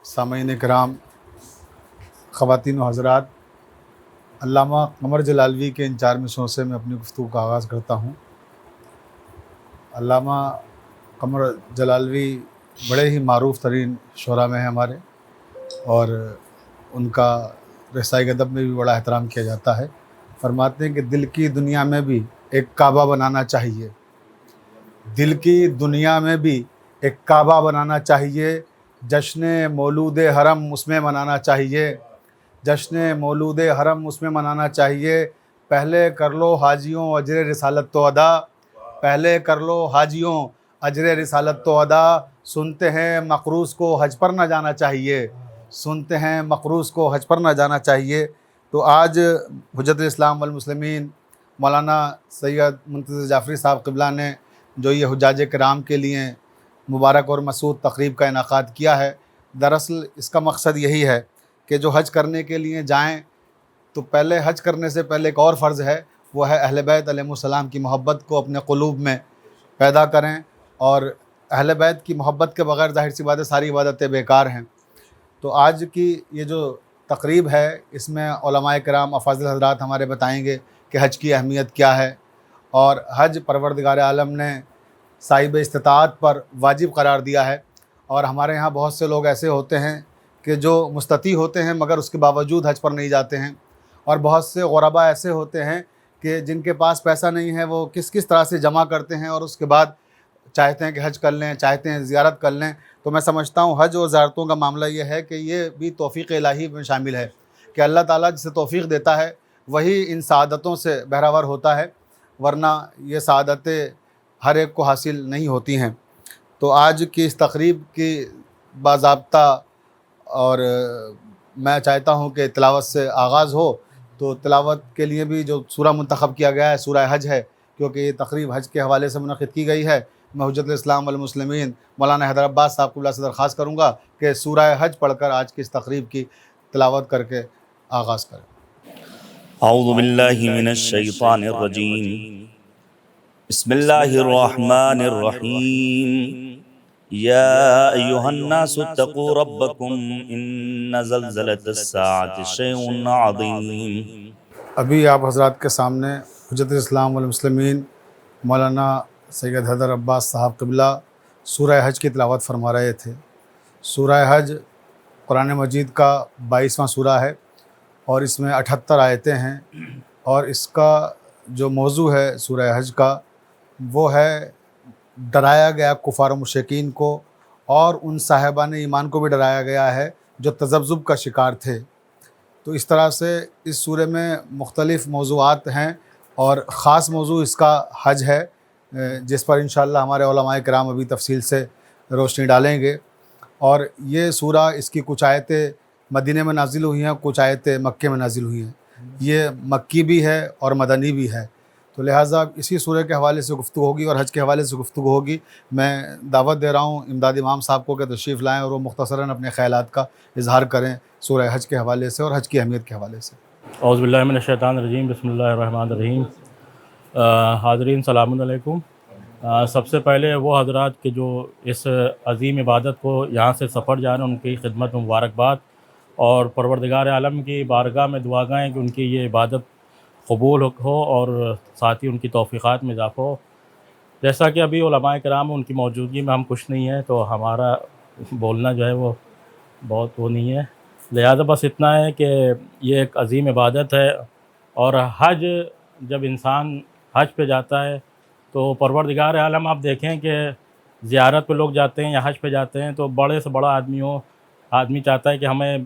سامعین کرام، خواتین و حضرات، علامہ قمر جلالوی کے ان 4 مصرعوں سے میں اپنی گفتگو کا آغاز کرتا ہوں۔ علامہ قمر جلالوی بڑے ہی معروف ترین شعراء میں ہیں ہمارے، اور ان کا رسائے ادب میں بھی بڑا احترام کیا جاتا ہے۔ فرماتے ہیں کہ دل کی دنیا میں بھی ایک کعبہ بنانا چاہیے، دل کی دنیا میں بھی ایک کعبہ بنانا چاہیے، جشن مولود حرم اس میں منانا چاہیے، جشن مولود حرم اس میں منانا چاہیے۔ پہلے کر لو حاجیوں اجر رسالت تو ادا، پہلے کر لو حاجیوں اجر رسالت تو ادا، سنتے ہیں مقروض کو حج پر نہ جانا چاہیے، سنتے ہیں مقروض کو حج پر نہ جانا چاہیے۔ تو آج حجت الاسلام والمسلمین مولانا سید منتظر جعفری صاحب قبلہ نے جو یہ حجاج کرام کے لیے مبارک اور مسعود تقریب کا انعقاد کیا ہے، دراصل اس کا مقصد یہی ہے کہ جو حج کرنے کے لیے جائیں تو پہلے حج کرنے سے پہلے ایک اور فرض ہے، وہ ہے اہل بیت علیہم السلام کی محبت کو اپنے قلوب میں پیدا کریں، اور اہل بیت کی محبت کے بغیر ظاہر سی بات ہے ساری عبادتیں بیکار ہیں۔ تو آج کی یہ جو تقریب ہے، اس میں علماء کرام افاضل حضرات ہمارے بتائیں گے کہ حج کی اہمیت کیا ہے، اور حج پروردگار عالم نے صاحب استطاعت پر واجب قرار دیا ہے۔ اور ہمارے یہاں بہت سے لوگ ایسے ہوتے ہیں کہ جو مستطیع ہوتے ہیں مگر اس کے باوجود حج پر نہیں جاتے ہیں، اور بہت سے غربا ایسے ہوتے ہیں کہ جن کے پاس پیسہ نہیں ہے، وہ کس طرح سے جمع کرتے ہیں اور اس کے بعد چاہتے ہیں کہ حج کر لیں، چاہتے ہیں زیارت کر لیں۔ تو میں سمجھتا ہوں حج اور زیارتوں کا معاملہ یہ ہے کہ یہ بھی توفیق الہی میں شامل ہے، کہ اللہ تعالیٰ جسے توفیق دیتا ہے وہی ان سعادتوں سے بہرہور ہوتا ہے، ورنہ یہ سعادتیں ہر ایک کو حاصل نہیں ہوتی ہیں۔ تو آج کی اس تقریب کی باضابطہ اور میں چاہتا ہوں کہ تلاوت سے آغاز ہو، تو تلاوت کے لیے بھی جو سورہ منتخب کیا گیا ہے سورہ حج ہے، کیونکہ یہ تقریب حج کے حوالے سے منعقد کی گئی ہے۔ میں حجت الاسلام والمسلمین مولانا حیدر عباس صاحب قبلہ سے درخواست کروں گا کہ سورہ حج پڑھ کر آج کی اس تقریب کی تلاوت کر کے آغاز کریں۔ اعوذ باللہ من الشیطان الرجیم، بسم اللہ الرحمن الرحیم، یا ایہا الناس اتقوا ربکم ان زلزلۃ الساعۃ شیء عظیم۔ ابھی آپ حضرات کے سامنے حجت الاسلام والمسلمین مولانا سید حیدر عباس صاحب قبلہ سورہ حج کی تلاوت فرما رہے تھے۔ سورہ حج قرآن مجید کا 22واں سورہ ہے، اور اس میں 78 آیتیں ہیں، اور اس کا جو موضوع ہے سورہ حج کا وہ ہے ڈرایا گیا کفار و مشرکین کو، اور ان صاحبان ایمان کو بھی ڈرایا گیا ہے جو تذبذب کا شکار تھے۔ تو اس طرح سے اس سورہ میں مختلف موضوعات ہیں، اور خاص موضوع اس کا حج ہے، جس پر انشاءاللہ ہمارے علماء کرام ابھی تفصیل سے روشنی ڈالیں گے۔ اور یہ سورہ اس کی کچھ آیتیں مدینہ میں نازل ہوئی ہیں، کچھ آیتیں مکے میں نازل ہوئی ہیں، یہ مکی بھی ہے اور مدنی بھی ہے۔ تو لہٰذا اسی سورہ کے حوالے سے گفتگو ہوگی اور حج کے حوالے سے گفتگو ہوگی۔ میں دعوت دے رہا ہوں امداد امام صاحب کو کہ تشریف لائیں اور وہ مختصراً اپنے خیالات کا اظہار کریں سورہ حج کے حوالے سے اور حج کی اہمیت کے حوالے سے۔ اعوذ باللہ من الشیطان الرجیم، بسم اللہ الرحمن الرحیم۔ حاضرین سلام علیکم۔ سب سے پہلے وہ حضرات کہ جو اس عظیم عبادت کو یہاں سے سفر جا رہے ہیں ان کی خدمت میں مبارکباد، اور پروردگار عالم کی بارگاہ میں دعا گائیں کہ ان کی یہ عبادت قبول ہو اور ساتھ ہی ان کی توفیقات میں اضافہ ہو۔ جیسا کہ ابھی علماء کرام ان کی موجودگی میں ہم کچھ نہیں ہیں، تو ہمارا بولنا جو ہے وہ بہت وہ نہیں ہے، لہذا بس اتنا ہے کہ یہ ایک عظیم عبادت ہے۔ اور حج جب انسان حج پہ جاتا ہے تو پروردگار عالم آپ دیکھیں کہ زیارت پہ لوگ جاتے ہیں یا حج پہ جاتے ہیں تو بڑے سے بڑا آدمی چاہتا ہے کہ ہمیں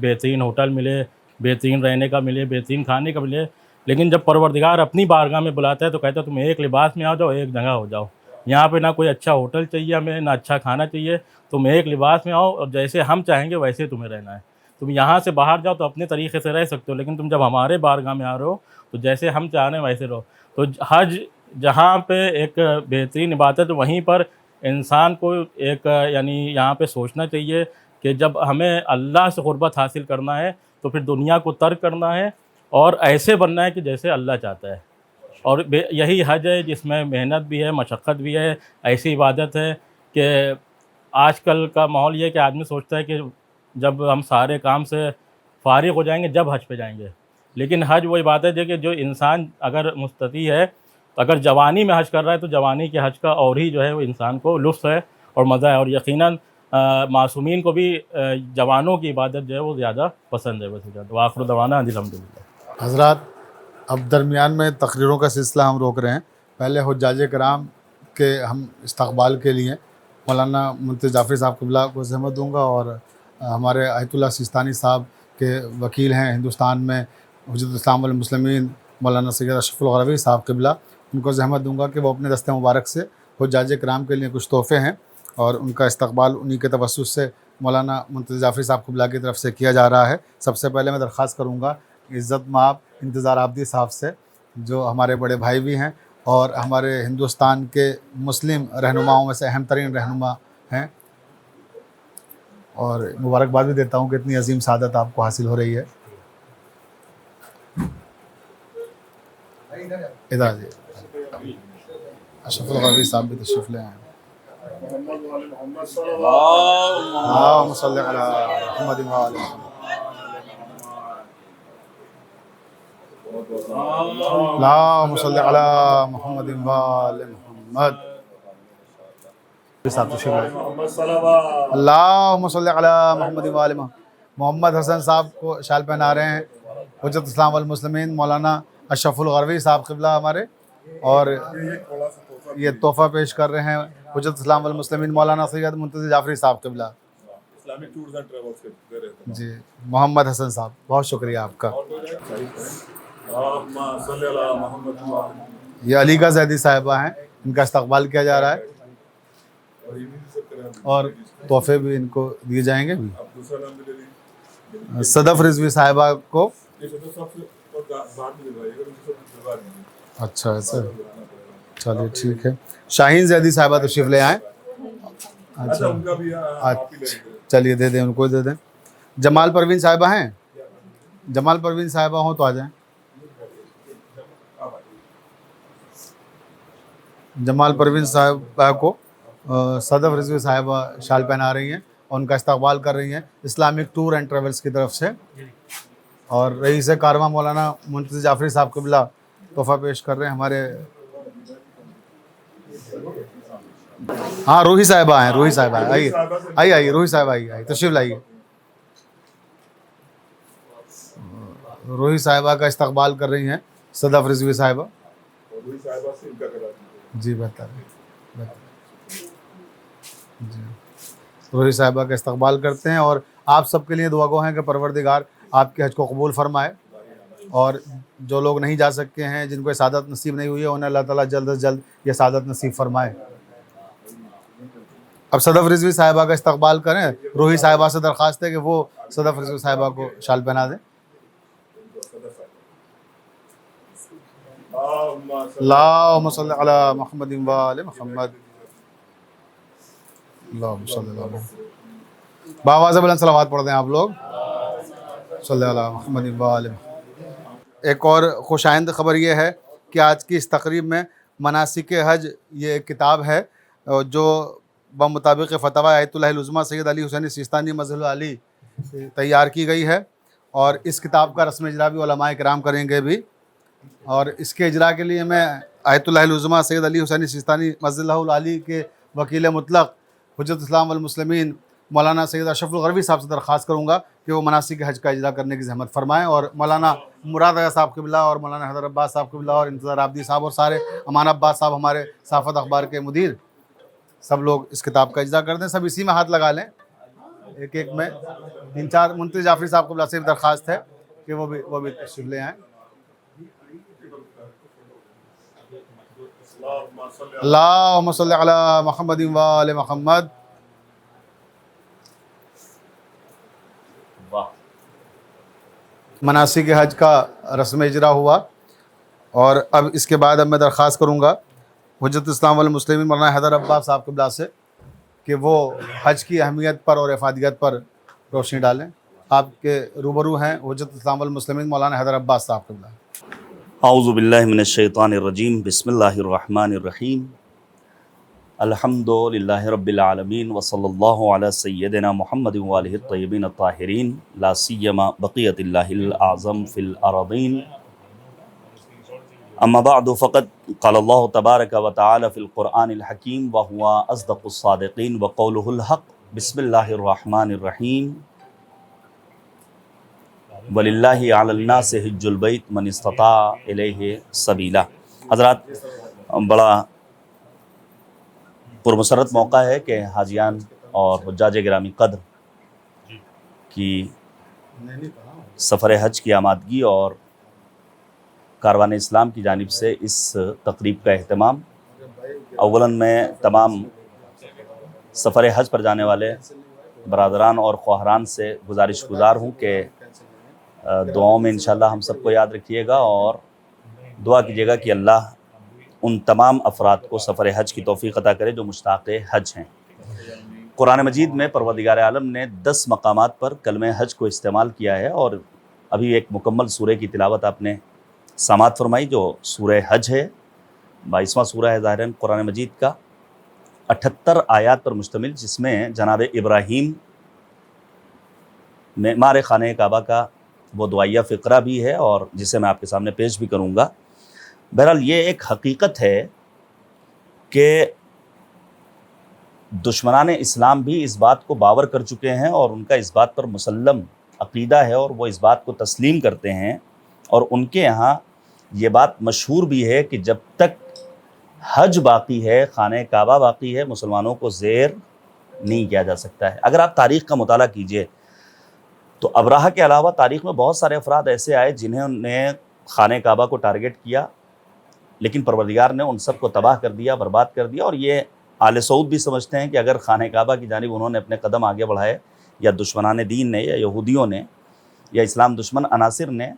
بہترین ہوٹل ملے، بہترین رہنے کا ملے، بہترین کھانے کا ملے، لیکن جب پروردگار اپنی بارگاہ میں بلاتا ہے تو کہتا ہے تم ایک لباس میں آ جاؤ، ایک جگہ ہو جاؤ۔ یہاں پہ نہ کوئی اچھا ہوٹل چاہیے ہمیں، نہ اچھا کھانا چاہیے، تم ایک لباس میں آؤ اور جیسے ہم چاہیں گے ویسے تمہیں رہنا ہے۔ تم یہاں سے باہر جاؤ تو اپنے طریقے سے رہ سکتے ہو، لیکن تم جب ہمارے بارگاہ میں آ رہے ہو تو جیسے ہم چاہ رہے ہیں ویسے رہو۔ تو حج جہاں پہ ایک بہترین عبادت، وہیں پر انسان کو ایک یعنی یہاں پہ سوچنا چاہیے کہ جب ہمیں اللہ سے قربت حاصل کرنا ہے تو پھر دنیا کو ترک کرنا ہے اور ایسے بننا ہے کہ جیسے اللہ چاہتا ہے۔ اور یہی حج ہے جس میں محنت بھی ہے، مشقت بھی ہے، ایسی عبادت ہے کہ آج کل کا ماحول یہ ہے کہ آدمی سوچتا ہے کہ جب ہم سارے کام سے فارغ ہو جائیں گے جب حج پہ جائیں گے. لیکن حج وہ عبادت ہے کہ جو انسان اگر مستطیع ہے، اگر جوانی میں حج کر رہا ہے تو جوانی کے حج کا اور ہی جو ہے وہ انسان کو لطف ہے اور مزہ ہے. اور یقیناً معصومین کو بھی جوانوں کی عبادت جو ہے وہ زیادہ پسند ہے. بس زیادہ وآخر دعوانا ان الحمدللہ. حضرات اب درمیان میں تقریروں کا سلسلہ ہم روک رہے ہیں. پہلے حجاج کرام کے ہم استقبال کے لیے مولانا منتظر جعفری صاحب قبلہ کو زحمت دوں گا، اور ہمارے آیت اللہ سیستانی صاحب کے وکیل ہیں ہندوستان میں حجت الاسلام والمسلمین مولانا سید اشرف الغروی صاحب قبلہ، ان کو زحمت دوں گا کہ وہ اپنے دست مبارک سے حجاج کرام کے لیے کچھ تحفے ہیں اور ان کا استقبال انہی کے توسط سے مولانا منتظر جعفری صاحب قبلہ کی طرف سے کیا جا رہا ہے. سب سے پہلے میں درخواست کروں گا عزت مآب انتظار عابدی صاحب سے، جو ہمارے بڑے بھائی بھی ہیں اور ہمارے ہندوستان کے مسلم رہنماؤں میں سے اہم ترین رہنما ہیں، اور مبارکباد بھی دیتا ہوں کہ اتنی عظیم سعادت آپ کو حاصل ہو رہی ہے. ادھر جی اشرف الغروی صاحب بھی تشریف لے آئے. اللہم صلی علی محمد و آل محمد. اللہم صلی علی محمد و آل محمد. صاحب تشریف لائیں. اللہم صلی علی محمد و آل محمد. محمد حسن صاحب کو شال پہنا رہے ہیں حجت الاسلام والمسلمین مولانا اشرف الغروی صاحب قبلہ ہمارے، اور یہ تحفہ پیش کر رہے ہیں حجت الاسلام والمسلمین مولانا سید منتظر جعفری صاحب قبلہ. اسلامک ٹورز اینڈ ٹریولز کے دے رہے تھے. جی محمد حسن صاحب بہت شکریہ آپ کا. اللہم صلی علی محمد و آل محمد. یہ علی کا زیدی صاحبہ ہیں، ان کا استقبال کیا جا رہا ہے اور تحفے بھی ان کو دیے جائیں گے. بھی آپ دوسرا نام بھی لے لیجیے. صدف رضوی صاحبہ کو. یہ صدر صاحب سے اور بعد میں دلوائیے گا، ان سے دلوا دیجیے. اچھا ایسا چلیے ٹھیک ہے. شاہین زیدی صاحبہ تشریف لے آئیں. اچھا ان کا بھی آپ ہی لے لیں. چلیے دے دیں ان کو دے دیں. جمال پروین صاحبہ ہیں؟ جمال پروین صاحبہ ہوں تو آ جائیں. جمال پروین صاحبہ کو صدف رضوی صاحبہ شال پہنا رہی ہیں اور ان کا استقبال کر رہی ہیں اسلامک ٹور اینڈ ٹریولز کی طرف سے. اور رئیس کارواں مولانا منتظر جعفری صاحب قبلہ تحفہ پیش کر رہے ہیں ہمارے. ہاں روحی صاحبہ ہیں، روحی صاحبہ آئیے آئیے روحی صاحبہ آئیے تشریف لائیے. روحی صاحبہ کا استقبال کر رہی ہیں صدف رضوی صاحبہ. اور وہی صاحبہ سے ان کا کرا دیجیے. جی بہتر جی. روحی صاحبہ کا استقبال کرتے ہیں اور آپ سب کے لیے دعا گو ہیں کہ پروردگار آپ کے حج کو قبول فرمائے، اور جو لوگ نہیں جا سکتے ہیں، جن کو یہ سعادت نصیب نہیں ہوئی ہے، انہیں اللہ تعالیٰ جلد از جلد یہ سعادت نصیب فرمائے. اب صدف رضوی صاحبہ کا استقبال کریں. روحی صاحبہ سے درخواست ہے کہ وہ صدف رضوی صاحبہ کو شال پہنا دیں. اللہم صلی علی محمد و آل محمد. اللہم صلی علی محمد. بآواز بلند صلوات پڑھ دیں آپ لوگ. صلی علی محمد و آل محمد. ایک اور خوش آئند خبر یہ ہے کہ آج کی اس تقریب میں مناسک حج یہ ایک کتاب ہے جو بمطابق فتویٰ آیت اللہ العظمیٰ سید علی حسینی سیستانی مظہر العلی تیار کی گئی ہے، اور اس کتاب کا رسم اجرا بھی علماء کرام کریں گے بھی. اور اس کے اجرا کے لیے میں آیت اللہ العظمیٰ سید علی حسینی سیستانی مظہر العلی کے وکیل مطلق حجت اسلام والمسلمین مولانا سید اشرف الغروی صاحب سے درخواست کروں گا کہ وہ مناسک حج کا اجرا کرنے کی زحمت فرمائیں، اور مولانا مراد آیا صاحب قبلہ اور مولانا حیدر عباس صاحب قبلہ اور انتظار عابدی صاحب اور سارے امان عباس صاحب ہمارے صحافت اخبار کے مدیر سب لوگ اس کتاب کا اجرا کر دیں. سب اسی میں ہاتھ لگا لیں ایک ایک میں. انچارج منتظر جعفری صاحب قبلہ سے درخواست ہے کہ وہ بھی تشریف لے آئیں. اللہم صلی علی محمد و آل محمد. مناسک حج کا رسم اجرا ہوا، اور اب اس کے بعد میں درخواست کروں گا حجت اسلام والمسلمین مولانا حیدر عباس صاحب قبلہ سے کہ وہ حج کی اہمیت پر اور افادیت پر روشنی ڈالیں. آپ کے روبرو ہیں حجت اسلام والمسلمین مولانا حیدر عباس صاحب قبلہ. اعوذ باللہ من الشیطان الرجیم. بسم اللہ الرحمن الرحیم. الحمدللہ رب العالمین وصلی اللہ علی سیدنا محمد وآلہ الطیبین الطاہرین لا سیما بقیت اللہ الاعظم فی الارضین اما بعد فقد قال اللہ تبارک و تعالی فی القرآن الحکیم وہو اصدق الصادقین وقولہ الحق بسم اللہ الرحمن الرحیم وَلِلَّهِ عَلَى النَّاسِ حِجُّ الْبَيْتِ مَنِ اسْتَطَاعَ إِلَيْهِ سَبِيلًا۔ حضرات، بڑا پرمسرت موقع ہے کہ حاجیان اور حجاج گرامی قدر کی سفر حج کی آمادگی اور کاروان اسلام کی جانب سے اس تقریب کا اہتمام۔ اولاً میں تمام سفر حج پر جانے والے برادران اور خواہران سے گزارش گزار ہوں کہ دعاؤں میں انشاءاللہ ہم سب کو یاد رکھیے گا اور دعا کیجیے گا کہ اللہ ان تمام افراد کو سفر حج کی توفیق عطا کرے جو مشتاق حج ہیں۔ قرآن مجید میں پروردگار عالم نے 10 مقامات پر کلمہ حج کو استعمال کیا ہے، اور ابھی ایک مکمل سورہ کی تلاوت آپ نے سماعت فرمائی جو سورہ حج ہے۔ 22واں سورہ ہے ظاہراً قرآن مجید کا، 78 آیات پر مشتمل، جس میں جناب ابراہیم معمار خانہ کعبہ کا وہ دعائیہ فقرہ بھی ہے، اور جسے میں آپ کے سامنے پیش بھی کروں گا۔ بہرحال یہ ایک حقیقت ہے کہ دشمنان اسلام بھی اس بات کو باور کر چکے ہیں، اور ان کا اس بات پر مسلم عقیدہ ہے، اور وہ اس بات کو تسلیم کرتے ہیں، اور ان کے یہاں یہ بات مشہور بھی ہے کہ جب تک حج باقی ہے، خانہ کعبہ باقی ہے، مسلمانوں کو زیر نہیں کیا جا سکتا ہے۔ اگر آپ تاریخ کا مطالعہ کیجئے تو ابراہہ کے علاوہ تاریخ میں بہت سارے افراد ایسے آئے جنہیں نے خانہ کعبہ کو ٹارگٹ کیا، لیکن پروردگار نے ان سب کو تباہ کر دیا، برباد کر دیا۔ اور یہ آل سعود بھی سمجھتے ہیں کہ اگر خانہ کعبہ کی جانب انہوں نے اپنے قدم آگے بڑھائے، یا دشمنان دین نے، یا یہودیوں نے، یا اسلام دشمن عناصر نے،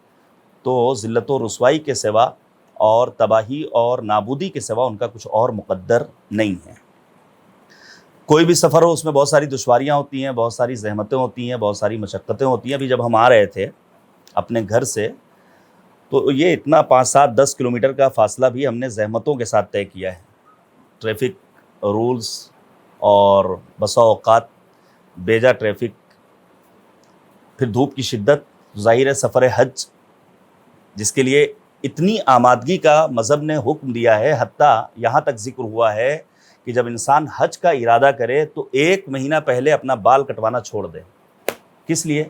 تو ذلت و رسوائی کے سوا اور تباہی اور نابودی کے سوا ان کا کچھ اور مقدر نہیں ہے۔ کوئی بھی سفر ہو، اس میں بہت ساری دشواریاں ہوتی ہیں، بہت ساری زحمتیں ہوتی ہیں، بہت ساری مشقتیں ہوتی ہیں۔ ابھی جب ہم آ رہے تھے اپنے گھر سے تو یہ اتنا 5, 7, 10 کلومیٹر کا فاصلہ بھی ہم نے زحمتوں کے ساتھ طے کیا ہے۔ ٹریفک رولز اور بسا اوقات بیجا ٹریفک، پھر دھوپ کی شدت۔ ظاہر ہے سفر حج جس کے لیے اتنی آمادگی کا مذہب نے حکم دیا ہے، حتیٰ یہاں تک ذکر ہوا ہے کہ جب انسان حج کا ارادہ کرے تو 1 مہینہ پہلے اپنا بال کٹوانا چھوڑ دے۔ کس لیے؟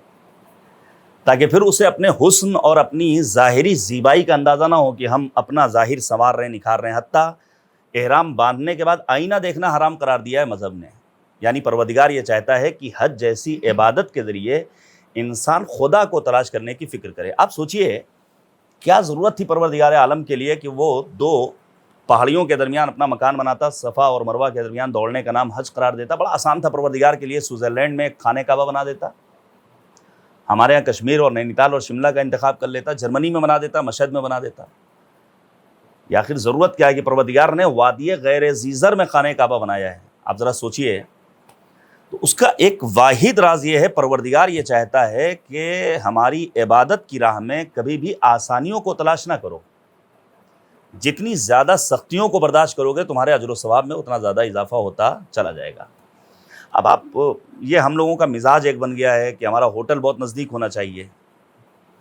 تاکہ پھر اسے اپنے حسن اور اپنی ظاہری زیبائی کا اندازہ نہ ہو کہ ہم اپنا ظاہر سنوار رہے ہیں، نکھار رہے ہیں۔ حتیٰ احرام باندھنے کے بعد آئینہ دیکھنا حرام قرار دیا ہے مذہب نے۔ یعنی پروردگار یہ چاہتا ہے کہ حج جیسی عبادت کے ذریعے انسان خدا کو تلاش کرنے کی فکر کرے۔ آپ سوچئے کیا ضرورت تھی پروردگار عالم کے لیے کہ وہ 2 پہاڑیوں کے درمیان اپنا مکان بناتا، صفا اور مروہ کے درمیان دوڑنے کا نام حج قرار دیتا۔ بڑا آسان تھا پروردگار کے لیے سوئٹزرلینڈ میں ایک خانہ کعبہ بنا دیتا، ہمارے یہاں کشمیر اور نینیتال اور شملہ کا انتخاب کر لیتا، جرمنی میں بنا دیتا، مشہد میں بنا دیتا۔ یا آخر ضرورت کیا ہے کہ پروردگار نے وادی غیر زیزر میں خانہ کعبہ بنایا ہے؟ آپ ذرا سوچئے۔ تو اس کا ایک واحد راز یہ ہے، پروردگار یہ چاہتا ہے کہ ہماری عبادت کی راہ میں کبھی بھی آسانیوں کو تلاش نہ کرو۔ جتنی زیادہ سختیوں کو برداشت کرو گے تمہارے اجر و ثواب میں اتنا زیادہ اضافہ ہوتا چلا جائے گا۔ اب آپ یہ ہم لوگوں کا مزاج ایک بن گیا ہے کہ ہمارا ہوٹل بہت نزدیک ہونا چاہیے،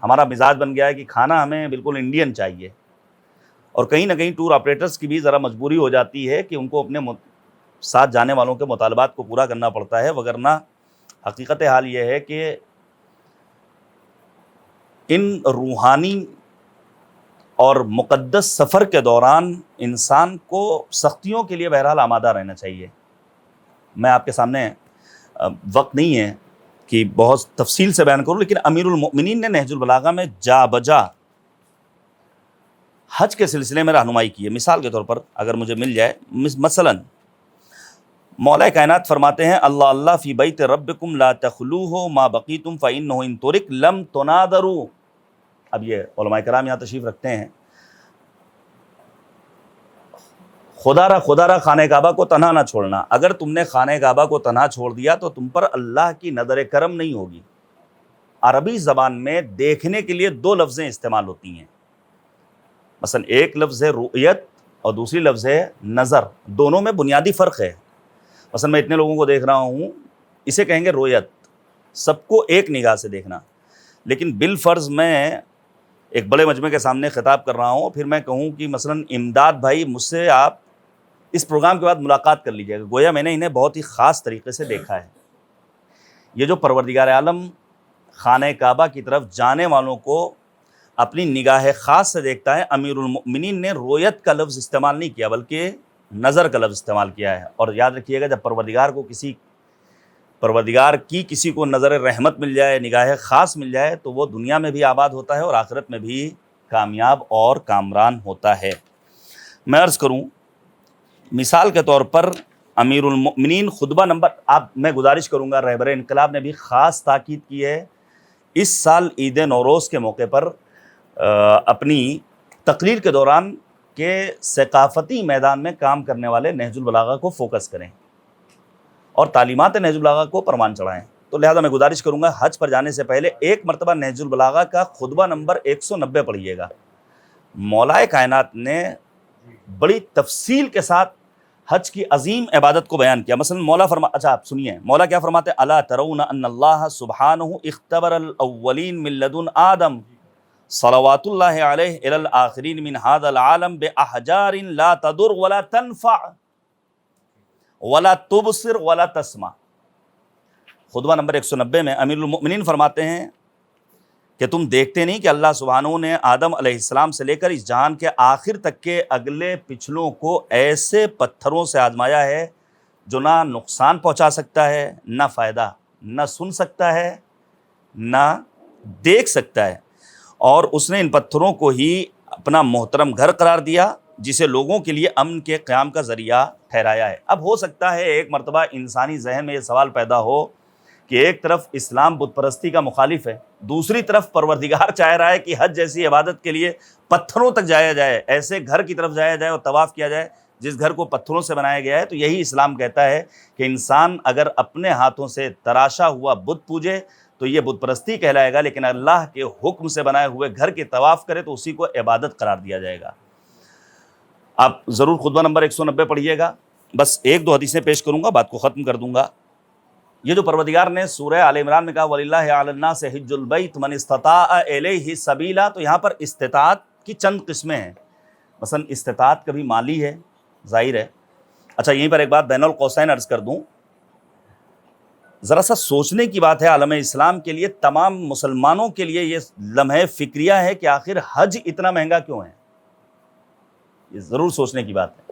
ہمارا مزاج بن گیا ہے کہ کھانا ہمیں بالکل انڈین چاہیے، اور کہیں نہ کہیں ٹور آپریٹرز کی بھی ذرا مجبوری ہو جاتی ہے کہ ان کو اپنے ساتھ جانے والوں کے مطالبات کو پورا کرنا پڑتا ہے، وگرنہ حقیقت حال یہ ہے کہ ان روحانی اور مقدس سفر کے دوران انسان کو سختیوں کے لیے بہرحال آمادہ رہنا چاہیے۔ میں آپ کے سامنے وقت نہیں ہے کہ بہت تفصیل سے بیان کروں، لیکن امیر المؤمنین نے نہج البلاغہ میں جا بجا حج کے سلسلے میں رہنمائی کی ہے۔ مثال کے طور پر اگر مجھے مل جائے، مثلاً مولا کائنات فرماتے ہیں اللہ اللہ فی بیت ربکم لا تخلوہ ما بقیتم فإنہ ان ترک لم تنادروا۔ اب یہ علماء کرام یہاں تشریف رکھتے ہیں، خدا را خانہ کعبہ کو تنہا نہ چھوڑنا۔ اگر تم نے خانہ کعبہ کو تنہا چھوڑ دیا تو تم پر اللہ کی نظر کرم نہیں ہوگی۔ عربی زبان میں دیکھنے کے لیے 2 لفظیں استعمال ہوتی ہیں، مثلا ایک لفظ ہے رؤیت اور دوسری لفظ ہے نظر. دونوں میں بنیادی فرق ہے. مثلا میں اتنے لوگوں کو دیکھ رہا ہوں, اسے کہیں گے رویت, سب کو ایک نگاہ سے دیکھنا. لیکن بالفرض میں ایک بڑے مجمع کے سامنے خطاب کر رہا ہوں, پھر میں کہوں کہ مثلا امداد بھائی مجھ سے آپ اس پروگرام کے بعد ملاقات کر لیجیے گا, گویا میں نے انہیں بہت ہی خاص طریقے سے دیکھا ہے. یہ جو پروردگار عالم خانہ کعبہ کی طرف جانے والوں کو اپنی نگاہ خاص سے دیکھتا ہے, امیر المؤمنین نے رویت کا لفظ استعمال نہیں کیا بلکہ نظر کا لفظ استعمال کیا ہے. اور یاد رکھیے گا, جب پروردگار کی کسی کو نظر رحمت مل جائے, نگاہ خاص مل جائے, تو وہ دنیا میں بھی آباد ہوتا ہے اور آخرت میں بھی کامیاب اور کامران ہوتا ہے. میں عرض کروں, مثال کے طور پر امیر المؤمنین خطبہ نمبر, میں گزارش کروں گا, رہبر انقلاب نے بھی خاص تاکید کی ہے اس سال عید نوروز کے موقع پر اپنی تقریر کے دوران کہ ثقافتی میدان میں کام کرنے والے نہج البلاغہ کو فوکس کریں اور تعلیمات نہج البلاغہ کو پروان چڑھائیں. تو لہذا میں گزارش کروں گا, حج پر جانے سے پہلے ایک مرتبہ نہج البلاغہ کا خطبہ نمبر 190 پڑھیے گا. مولا کائنات نے بڑی تفصیل کے ساتھ حج کی عظیم عبادت کو بیان کیا. مثلا مولا اچھا آپ سنیے, مولا کیا فرماتے ہیں, الا ترون ان اللہ سبحانہ اختبر الاولین من لدن آدم صلوات اللہ علیہ الی الاخرین من هذا العالم باحجار لا تضر ولا تنفع ولا تبصر ولا تسمع. خطبہ نمبر 190 میں امیر المؤمنین فرماتے ہیں کہ تم دیکھتے نہیں کہ اللہ سبحانہ نے آدم علیہ السلام سے لے کر اس جہان کے آخر تک کے اگلے پچھلوں کو ایسے پتھروں سے آزمایا ہے جو نہ نقصان پہنچا سکتا ہے, نہ فائدہ, نہ سن سکتا ہے, نہ دیکھ سکتا ہے, اور اس نے ان پتھروں کو ہی اپنا محترم گھر قرار دیا جسے لوگوں کے لیے امن کے قیام کا ذریعہ ٹھہرایا ہے. اب ہو سکتا ہے ایک مرتبہ انسانی ذہن میں یہ سوال پیدا ہو کہ ایک طرف اسلام بت پرستی کا مخالف ہے, دوسری طرف پروردگار چاہ رہا ہے کہ حج جیسی عبادت کے لیے پتھروں تک جایا جائے, ایسے گھر کی طرف جایا جائے اور طواف کیا جائے جس گھر کو پتھروں سے بنایا گیا ہے. تو یہی اسلام کہتا ہے کہ انسان اگر اپنے ہاتھوں سے تراشا ہوا بت پوجے تو یہ بت پرستی کہلائے گا, لیکن اللہ کے حکم سے بنائے ہوئے گھر کے طواف کرے تو اسی کو عبادت قرار دیا جائے گا. آپ ضرور خطبہ نمبر 190 پڑھیے گا. بس ایک دو حدیثیں پیش کروں گا, بات کو ختم کر دوں گا. یہ جو پروردگار نے سورہ آل عمران میں کہا وَلِلَّهِ عَلَى النَّاسِ حِجُّ الْبَيْتِ مَنِ اسْتَطَاعَ إِلَيْهِ سَبِيلًا, تو یہاں پر استطاعت کی چند قسمیں ہیں. مثلا استطاعت کبھی مالی ہے, ظاہر ہے. اچھا یہیں پر ایک بات بین القوسین عرض کر دوں, ذرا سا سوچنے کی بات ہے عالم اسلام کے لیے, تمام مسلمانوں کے لیے یہ لمحہ فکریہ ہے کہ آخر حج اتنا مہنگا کیوں ہے. یہ ضرور سوچنے کی بات ہے,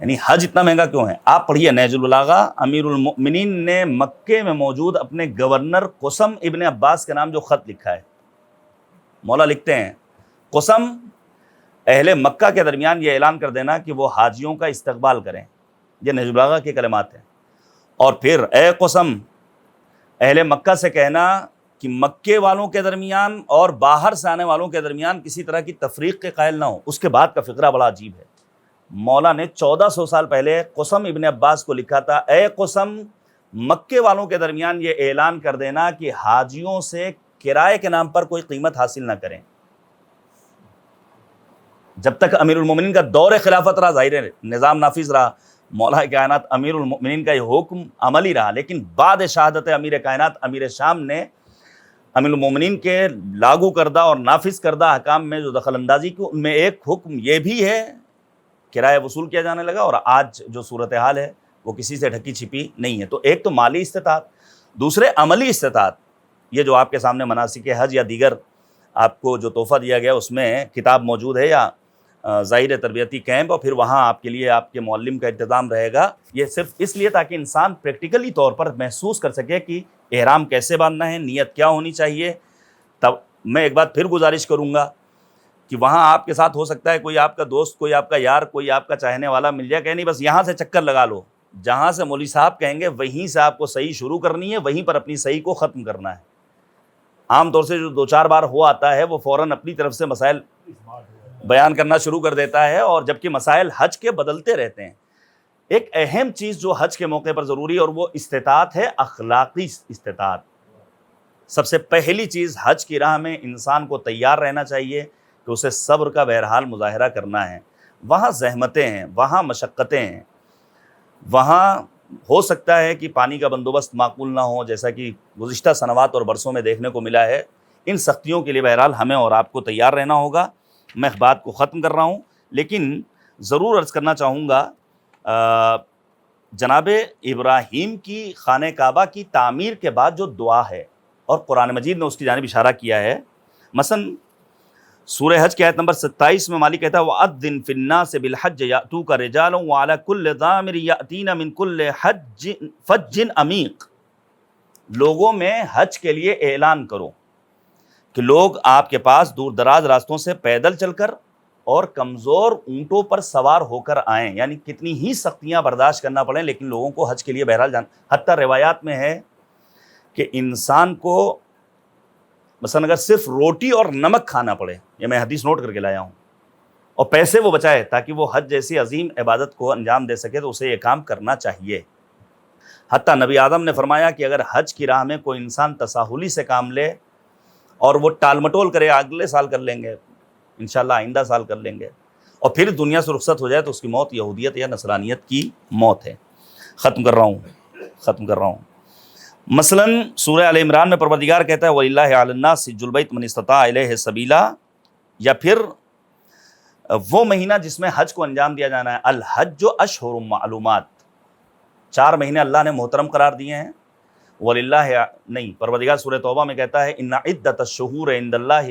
یعنی حج اتنا مہنگا کیوں ہے. آپ پڑھیے نہج البلاغہ, امیر المؤمنین نے مکے میں موجود اپنے گورنر قسم ابن عباس کے نام جو خط لکھا ہے, مولا لکھتے ہیں قسم اہل مکہ کے درمیان یہ اعلان کر دینا کہ وہ حاجیوں کا استقبال کریں. یہ نہج البلاغہ کے کلمات ہیں. اور پھر اے قسم اہل مکہ سے کہنا کہ مکے والوں کے درمیان اور باہر سے آنے والوں کے درمیان کسی طرح کی تفریق کے قائل نہ ہو. اس کے بعد کا فقرہ بڑا عجیب ہے. مولا نے 1400 سال پہلے قسم ابن عباس کو لکھا تھا, اے قسم مکے والوں کے درمیان یہ اعلان کر دینا کہ حاجیوں سے کرائے کے نام پر کوئی قیمت حاصل نہ کریں. جب تک امیر المومنین کا دور خلافت رہا, ظاہر نظام نافذ رہا, مولا کائنات امیر المؤمنین کا یہ حکم عملی رہا. لیکن بعد شہادت امیر کائنات امیر شام نے امیر المؤمنین کے لاگو کردہ اور نافذ کردہ احکام میں جو دخل اندازی کی, ان میں ایک حکم یہ بھی ہے کرایہ وصول کیا جانے لگا. اور آج جو صورتحال ہے وہ کسی سے ڈھکی چھپی نہیں ہے. تو ایک تو مالی استطاعت, دوسرے عملی استطاعت. یہ جو آپ کے سامنے مناسک حج یا دیگر آپ کو جو تحفہ دیا گیا اس میں کتاب موجود ہے یا ظاہر تربیتی کیمپ, اور پھر وہاں آپ کے لیے آپ کے معلم کا انتظام رہے گا. یہ صرف اس لیے تاکہ انسان پریکٹیکلی طور پر محسوس کر سکے کہ احرام کیسے باندھنا ہے, نیت کیا ہونی چاہیے. تب میں ایک بات پھر گزارش کروں گا کہ وہاں آپ کے ساتھ ہو سکتا ہے کوئی آپ کا دوست, کوئی آپ کا یار, کوئی آپ کا چاہنے والا مل جائے کہ نہیں بس یہاں سے چکر لگا لو, جہاں سے مولوی صاحب کہیں گے وہیں سے آپ کو صحیح شروع کرنی ہے, وہیں پر اپنی صحیح کو ختم کرنا ہے. عام طور سے جو 2-4 بار ہو آتا ہے وہ فوراً اپنی طرف سے مسائل بیان کرنا شروع کر دیتا ہے, اور جبکہ مسائل حج کے بدلتے رہتے ہیں. ایک اہم چیز جو حج کے موقع پر ضروری ہے اور وہ استطاعت ہے, اخلاقی استطاعت. سب سے پہلی چیز حج کی راہ میں انسان کو تیار رہنا چاہیے کہ اسے صبر کا بہرحال مظاہرہ کرنا ہے. وہاں زحمتیں ہیں، وہاں مشقتیں ہیں، وہاں ہو سکتا ہے کہ پانی کا بندوبست معقول نہ ہو، جیسا کہ گزشتہ سنوات اور برسوں میں دیکھنے کو ملا ہے۔ ان سختیوں کے لیے بہرحال ہمیں اور آپ کو تیار رہنا ہوگا۔ میں بات کو ختم کر رہا ہوں، لیکن ضرور عرض کرنا چاہوں گا، جناب ابراہیم کی خانہ کعبہ کی تعمیر کے بعد جو دعا ہے، اور قرآن مجید نے اس کی جانب اشارہ کیا ہے، مثلا سورہ حج کی آیت نمبر 27 میں مالک کہتا ہے وَأَذِّن فِي النَّاسِ بِالْحَجِّ يَأْتُوكَ رِجَالًا وَعَلَى كُلِّ ضَامِرٍ يَأْتِينَ مِنْ كُلِّ فَجٍّ عَمِيقٍ، لوگوں میں حج کے لیے اعلان کرو کہ لوگ آپ کے پاس دور دراز راستوں سے پیدل چل کر اور کمزور اونٹوں پر سوار ہو کر آئیں، یعنی کتنی ہی سختیاں برداشت کرنا پڑیں، لیکن لوگوں کو حج کے لیے بہرحال حتیٰ روایات میں ہے کہ انسان کو مثلا اگر صرف روٹی اور نمک کھانا پڑے، یہ میں حدیث نوٹ کر کے لایا ہوں، اور پیسے وہ بچائے تاکہ وہ حج جیسی عظیم عبادت کو انجام دے سکے، تو اسے یہ کام کرنا چاہیے۔ حتیٰ نبی آدم نے فرمایا کہ اگر حج کی راہ میں کوئی انسان تساہلی سے کام لے اور وہ ٹال مٹول کرے، اگلے سال کر لیں گے انشاءاللہ، آئندہ سال کر لیں گے، اور پھر دنیا سے رخصت ہو جائے، تو اس کی موت یہودیت یا نصرانیت کی موت ہے۔ ختم کر رہا ہوں۔ مثلا سورہ آل عمران میں پروردگار کہتا ہے وَلِلَّهِ عَلَى النَّاسِ حِجُّ الْبَيْتِ مَنِ اسْتَطَاعَ إِلَيْهِ سَبِيلًا، یا پھر وہ مہینہ جس میں حج کو انجام دیا جانا ہے، الحج اشہر معلومات، 4 مہینے اللہ نے محترم قرار دیے ہیں۔ وَلِلَّهِ نہیں، پروردگار سورہ توبہ میں کہتا ہے إِنَّ عِدَّةَ الشُّهُورِ عِندَ اللَّهِ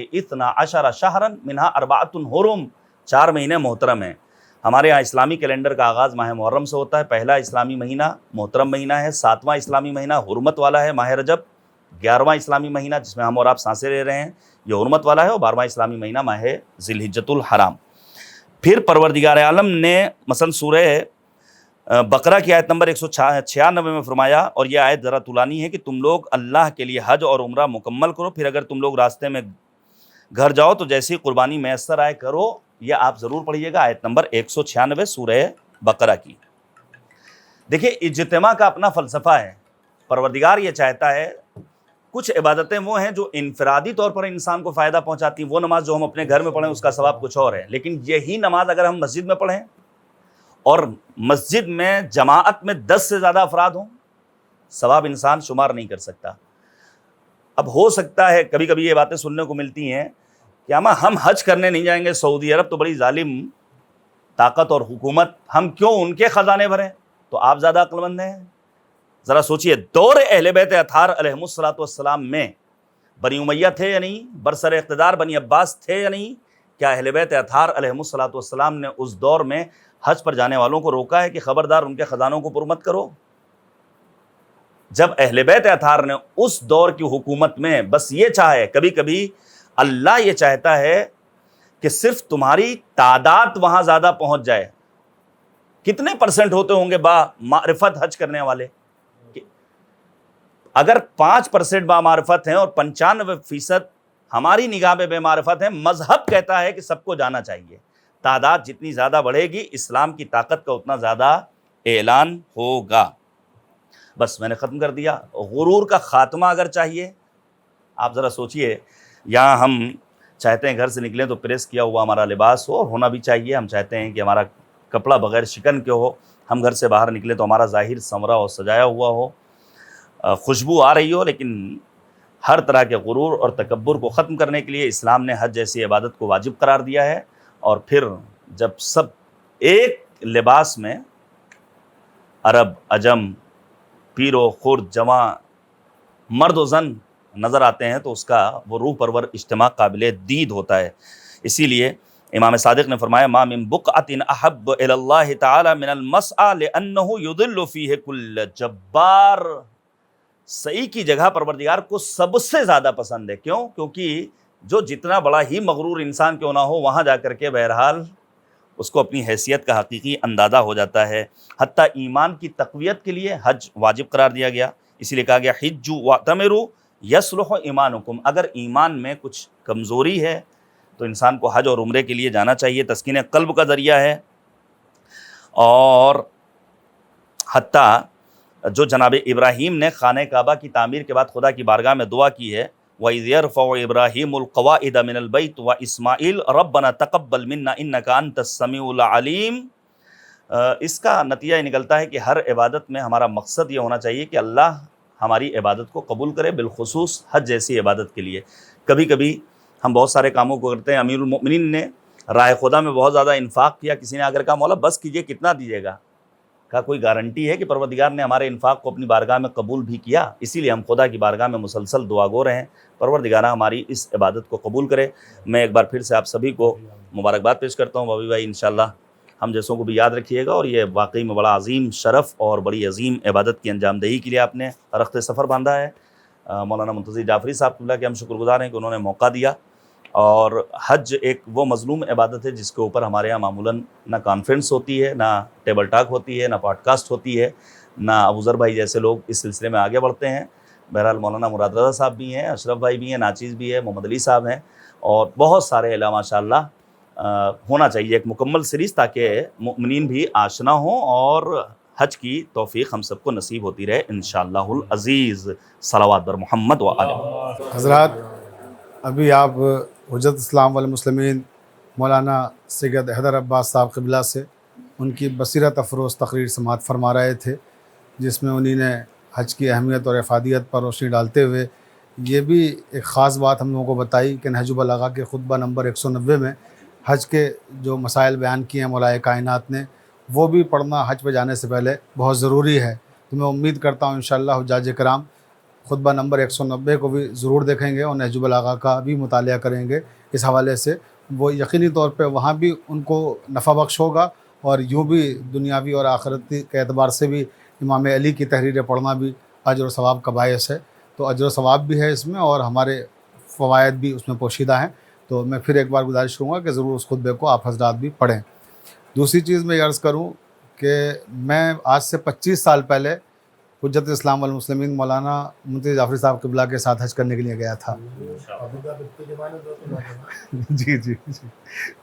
12 شَهْرًا مِنْهَا 4 حُرُمٌ، 4 مہینے محترم ہیں۔ ہمارے ہاں اسلامی کیلنڈر کا آغاز ماہ محرم سے ہوتا ہے، پہلا اسلامی مہینہ محترم مہینہ ہے، 7واں اسلامی مہینہ حرمت والا ہے ماہ رجب، 11واں اسلامی مہینہ جس میں ہم اور آپ سانسیں لے رہے ہیں یہ حرمت والا ہے، اور 12واں اسلامی مہینہ ماہ ذی الحجۃ الحرام۔ پھر پروردگار عالم نے مثلا سورہ بقرہ کی آیت نمبر 196 میں فرمایا، اور یہ آیت ذرا طولانی ہے، کہ تم لوگ اللہ کے لیے حج اور عمرہ مکمل کرو، پھر اگر تم لوگ راستے میں گھر جاؤ تو جیسی قربانی میسر آئے کرو۔ یہ آپ ضرور پڑھیے گا، آیت نمبر 196 سورہ بقرہ کی۔ دیکھیں اجتماع کا اپنا فلسفہ ہے۔ پروردگار یہ چاہتا ہے، کچھ عبادتیں وہ ہیں جو انفرادی طور پر انسان کو فائدہ پہنچاتی ہیں، وہ نماز جو ہم اپنے گھر میں پڑھیں اس کا ثواب کچھ اور ہے، لیکن یہی نماز اگر ہم مسجد میں پڑھیں اور مسجد میں جماعت میں 10 سے زیادہ افراد ہوں، ثواب انسان شمار نہیں کر سکتا۔ اب ہو سکتا ہے کبھی کبھی یہ باتیں سننے کو ملتی ہیں کہ ہم حج کرنے نہیں جائیں گے، سعودی عرب تو بڑی ظالم طاقت اور حکومت، ہم کیوں ان کے خزانے بھریں؟ تو آپ زیادہ عقل مند ہیں؟ ذرا سوچئے، دور اہل بیت اطہار علیہم السلام میں بنی امیہ تھے یا نہیں؟ برسر اقتدار بنی عباس تھے یا نہیں؟ کیا اہل بیت اطہار علیہم السلام نے اس دور میں حج پر جانے والوں کو روکا ہے کہ خبردار ان کے خزانوں کو پر مت کرو؟ جب اہل بیت اطہار نے اس دور کی حکومت میں بس یہ چاہے، کبھی کبھی اللہ یہ چاہتا ہے کہ صرف تمہاری تعداد وہاں زیادہ پہنچ جائے۔ کتنے پرسنٹ ہوتے ہوں گے با معرفت حج کرنے والے؟ اگر 5% با معرفت ہیں اور 95% ہماری نگاہ میں بے معرفت ہیں، مذہب کہتا ہے کہ سب کو جانا چاہیے۔ تعداد جتنی زیادہ بڑھے گی، اسلام کی طاقت کا اتنا زیادہ اعلان ہوگا۔ بس میں نے ختم کر دیا۔ غرور کا خاتمہ اگر چاہیے، آپ ذرا سوچئے، یہاں ہم چاہتے ہیں گھر سے نکلیں تو پریس کیا ہوا ہمارا لباس ہو، اور ہونا بھی چاہیے۔ ہم چاہتے ہیں کہ ہمارا کپڑا بغیر شکن کے ہو، ہم گھر سے باہر نکلیں تو ہمارا ظاہر سنورا اور سجایا ہوا ہو، خوشبو آ رہی ہو، لیکن ہر طرح کے غرور اور تکبر کو ختم کرنے کے لیے اسلام نے حج جیسی عبادت کو واجب قرار دیا ہے۔ اور پھر جب سب ایک لباس میں، عرب، عجم، پیر و خرد، جوان، مرد و زن نظر آتے ہیں، تو اس کا وہ روح پرور اجتماع قابل دید ہوتا ہے۔ اسی لیے امام صادق نے فرمایا ما من بقعۃ احب الی اللہ تعالی من المسعى لانہ یضل فیہ کل جبار، سعی کی جگہ پروردگار کو سب سے زیادہ پسند ہے۔ کیوں؟ کیونکہ جو جتنا بڑا ہی مغرور انسان کیوں نہ ہو، وہاں جا کر کے بہرحال اس کو اپنی حیثیت کا حقیقی اندازہ ہو جاتا ہے۔ حتیٰ ایمان کی تقویت کے لیے حج واجب قرار دیا گیا، اسی لیے کہا گیا حجوا واعتمروا یصلح ایمانکم، اگر ایمان میں کچھ کمزوری ہے تو انسان کو حج اور عمرے کے لیے جانا چاہیے، تسکین قلب کا ذریعہ ہے۔ اور حتیٰ جو جناب ابراہیم نے خانہ کعبہ کی تعمیر کے بعد خدا کی بارگاہ میں دعا کی ہے، وَإِذْ يَرْفَعُ إِبْرَاهِيمُ الْقَوَاعِدَ مِنَ الْبَيْتِ وَإِسْمَاعِيلُ رَبَّنَا تَقَبَّلْ مِنَّا إِنَّكَ أَنْتَ السَّمِيعُ الْعَلِيمُ۔ اس کا نتیجہ یہ نکلتا ہے کہ ہر عبادت میں ہمارا مقصد یہ ہونا چاہیے کہ اللہ ہماری عبادت کو قبول کرے، بالخصوص حج جیسی عبادت کے لیے۔ کبھی کبھی ہم بہت سارے کاموں کو کرتے ہیں۔ امیر المؤمنین نے راہ خدا میں بہت زیادہ انفاق کیا، کسی نے آ کر کہا مولا بس کیجئے، کتنا دیجیے گا؟ کہا کوئی گارنٹی ہے کہ پروردگار نے ہمارے انفاق کو اپنی بارگاہ میں قبول بھی کیا؟ اسی لیے ہم خدا کی بارگاہ میں مسلسل دعا گو رہے ہیں، پروردگار ہماری اس عبادت کو قبول کرے۔ میں ایک بار پھر سے آپ سبھی کو مبارکباد پیش کرتا ہوں۔ بابی بھائی انشاءاللہ ہم جیسوں کو بھی یاد رکھیے گا، اور یہ واقعی میں بڑا عظیم شرف اور بڑی عظیم عبادت کی انجام دہی کے لیے آپ نے رخت سفر باندھا ہے۔ مولانا منتظر جعفری صاحب اللہ کے ہم شکر گزار ہیں کہ انہوں نے موقع دیا۔ اور حج ایک وہ مظلوم عبادت ہے جس کے اوپر ہمارے یہاں معمولاً نہ کانفرنس ہوتی ہے، نہ ٹیبل ٹاک ہوتی ہے، نہ پوڈ کاسٹ ہوتی ہے، نہ ابوذر بھائی جیسے لوگ اس سلسلے میں آگے بڑھتے ہیں۔ بہرحال مولانا مراد رضا صاحب بھی ہیں، اشرف بھائی بھی ہیں، ناچیز بھی ہے، محمد علی صاحب ہیں، اور بہت سارے علماء ماشاءاللہ۔ ہونا چاہیے ایک مکمل سیریز تاکہ مؤمنین بھی آشنا ہوں اور حج کی توفیق ہم سب کو نصیب ہوتی رہے انشاءاللہ العزیز۔ صلوات بر محمد و آلہ۔ حضرات، ابھی آپ حجت اسلام والمسلمین مولانا سید حیدر عباس صاحب قبلہ سے ان کی بصیرت افروز تقریر سماعت فرما رہے تھے، جس میں انہی نے حج کی اہمیت اور افادیت پر روشنی ڈالتے ہوئے یہ بھی ایک خاص بات ہم لوگوں کو بتائی کہ نہج البلاغہ کے خطبہ نمبر 190 میں حج کے جو مسائل بیان کیے ہیں مولا کائنات نے، وہ بھی پڑھنا حج پہ جانے سے پہلے بہت ضروری ہے۔ تو میں امید کرتا ہوں انشاءاللہ حجاج کرام خطبہ نمبر 190 کو بھی ضرور دیکھیں گے اور نہج البلاغہ کا بھی مطالعہ کریں گے۔ اس حوالے سے وہ یقینی طور پہ وہاں بھی ان کو نفع بخش ہوگا، اور یوں بھی دنیاوی اور آخرتی کے اعتبار سے بھی امام علی کی تحریریں پڑھنا بھی اجر و ثواب کا باعث ہے۔ تو اجر و ثواب بھی ہے اس میں، اور ہمارے فوائد بھی اس میں پوشیدہ ہیں۔ تو میں پھر ایک بار گزارش کروں گا کہ ضرور اس خطبے کو آپ حضرات بھی پڑھیں۔ دوسری چیز میں یہ عرض کروں کہ میں آج سے 25 سال پہلے حجت اسلام والمسلمین مولانا منتظر جعفری صاحب قبلہ کے ساتھ حج کرنے کے لیے گیا تھا۔ جی جی جی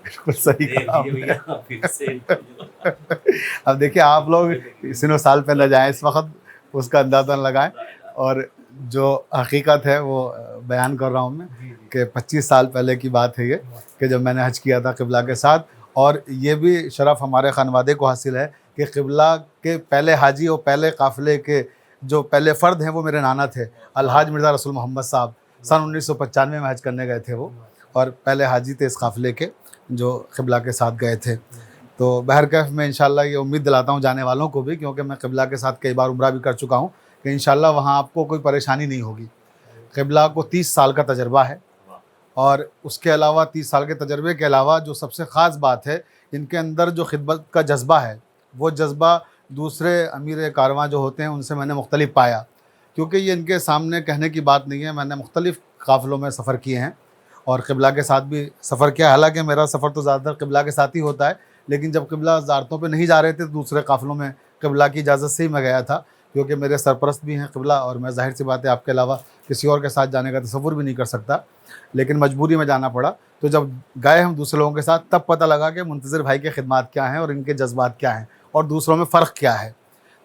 بالکل صحیح کہا آپ نے۔ اب دیکھیے آپ لوگ سن و سال پہلے جائیں، اس وقت اس کا اندازہ نہ لگائیں، اور جو حقیقت ہے وہ بیان کر رہا ہوں میں کہ 25 سال پہلے کی بات ہے یہ، کہ جب میں نے حج کیا تھا قبلہ کے ساتھ۔ اور یہ بھی شرف ہمارے خانوادے کو حاصل ہے کہ قبلہ کے پہلے حاجی اور پہلے قافلے کے جو پہلے فرد ہیں وہ میرے نانا تھے، الحاج مرزا رسول محمد صاحب۔ سن 1995 میں حج کرنے گئے تھے وہ، اور پہلے حاجی تھے اس قافلے کے جو قبلہ کے ساتھ گئے تھے۔ تو بہرکیف میں انشاءاللہ یہ امید دلاتا ہوں جانے والوں کو بھی، کیونکہ میں قبلہ کے ساتھ کئی بار عمرہ بھی کر چکا ہوں، کہ انشاءاللہ وہاں آپ کو کوئی پریشانی نہیں ہوگی۔ قبلہ کو 30 سال کا تجربہ ہے، اور اس کے علاوہ 30 سال کے تجربے کے علاوہ جو سب سے خاص بات ہے، ان کے اندر جو خدمت کا جذبہ ہے، وہ جذبہ دوسرے امیر کارواں جو ہوتے ہیں ان سے میں نے مختلف پایا، کیونکہ یہ ان کے سامنے کہنے کی بات نہیں ہے۔ میں نے مختلف قافلوں میں سفر کیے ہیں اور قبلہ کے ساتھ بھی سفر کیا، حالانکہ میرا سفر تو زیادہ تر قبلہ کے ساتھ ہی ہوتا ہے، لیکن جب قبلہ زیارتوں پہ نہیں جا رہے تھے تو دوسرے قافلوں میں قبلہ کی اجازت سے ہی میں گیا تھا، کیونکہ میرے سرپرست بھی ہیں قبلہ، اور میں ظاہر سی بات ہے آپ کے علاوہ کسی اور کے ساتھ جانے کا تصور بھی نہیں کر سکتا، لیکن مجبوری میں جانا پڑا۔ تو جب گئے ہم دوسرے لوگوں کے ساتھ، تب پتہ لگا کہ منتظر بھائی کے خدمات کیا ہیں اور ان کے جذبات کیا ہیں اور دوسروں میں فرق کیا ہے۔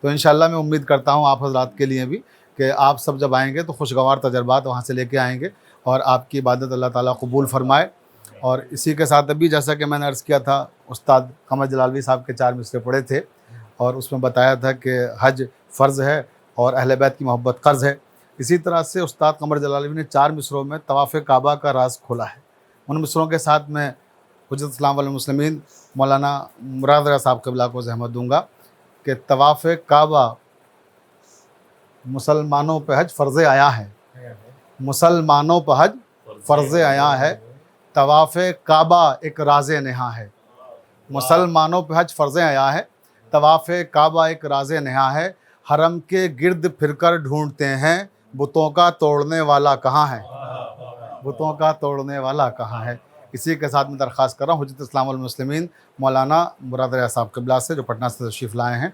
تو انشاءاللہ میں امید کرتا ہوں آپ حضرات کے لیے بھی کہ آپ سب جب آئیں گے تو خوشگوار تجربات وہاں سے لے کے آئیں گے، اور آپ کی عبادت اللہ تعالیٰ قبول فرمائے۔ اور اسی کے ساتھ ابھی جیسا کہ میں نے عرض کیا تھا، استاد قمر جلالوی صاحب کے 4 مصرے پڑھے تھے، اور اس میں بتایا تھا کہ حج فرض ہے اور اہل بیت کی محبت قرض ہے۔ اسی طرح سے استاد قمر جلالوی نے 4 مصروں میں طواف کعبہ کا راز کھولا ہے۔ ان مصروں کے ساتھ میں حجت اسلام والمسلمین مولانا مراد رضا صاحب قبلہ کو زحمت دوں گا کہ طواف کعبہ مسلمانوں پہ حج فرض آیا ہے، مسلمانوں پہ حج فرض آیا ہے، طواف کعبہ ایک راز نہا ہے۔ مسلمانوں پہ حج فرض آیا ہے، طواف کعبہ ایک راز نہا ہے، حرم کے گرد پھر کر ڈھونڈتے ہیں بتوں کا توڑنے والا کہاں ہے، بتوں کا توڑنے والا کہاں ہے۔ اسی کے ساتھ میں درخواست کر رہا ہوں حجت اسلام والمسلمین مولانا مراد رضا صاحب قبلہ سے، جو پٹنہ سے تشریف لائے ہیں،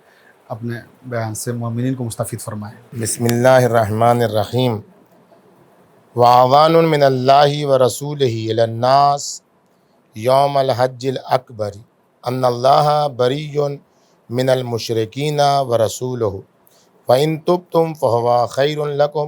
اپنے بیان سے مومنین کو مستفید فرمائیں۔ بسم اللہ الرحمن الرحیم۔ وَأَذَانٌ مِّنَ اللَّهِ وَرَسُولِهِ إِلَى النَّاسِ يَوْمَ الْحَجِّ الْأَكْبَرِ أَنَّ اللَّهَ بَرِيٌّ مِّنَ الْمُشْرِكِينَ وَرَسُولُهُ فَإِن تُبْتُمْ فَهُوَ خَيْرٌ لَكُمْ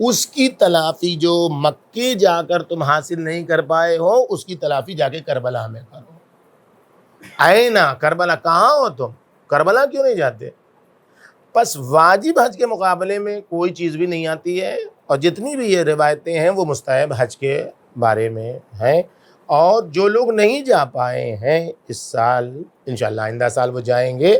اس کی تلافی جو مکے جا کر تم حاصل نہیں کر پائے ہو اس کی تلافی جا کے کربلا میں کرو. اینا کربلا، کہاں ہو تم؟ کربلا کیوں نہیں جاتے؟ پس واجب حج کے مقابلے میں کوئی چیز بھی نہیں آتی ہے، اور جتنی بھی یہ روایتیں ہیں وہ مستحب حج کے بارے میں ہیں. اور جو لوگ نہیں جا پائے ہیں اس سال، انشاءاللہ آئندہ سال وہ جائیں گے،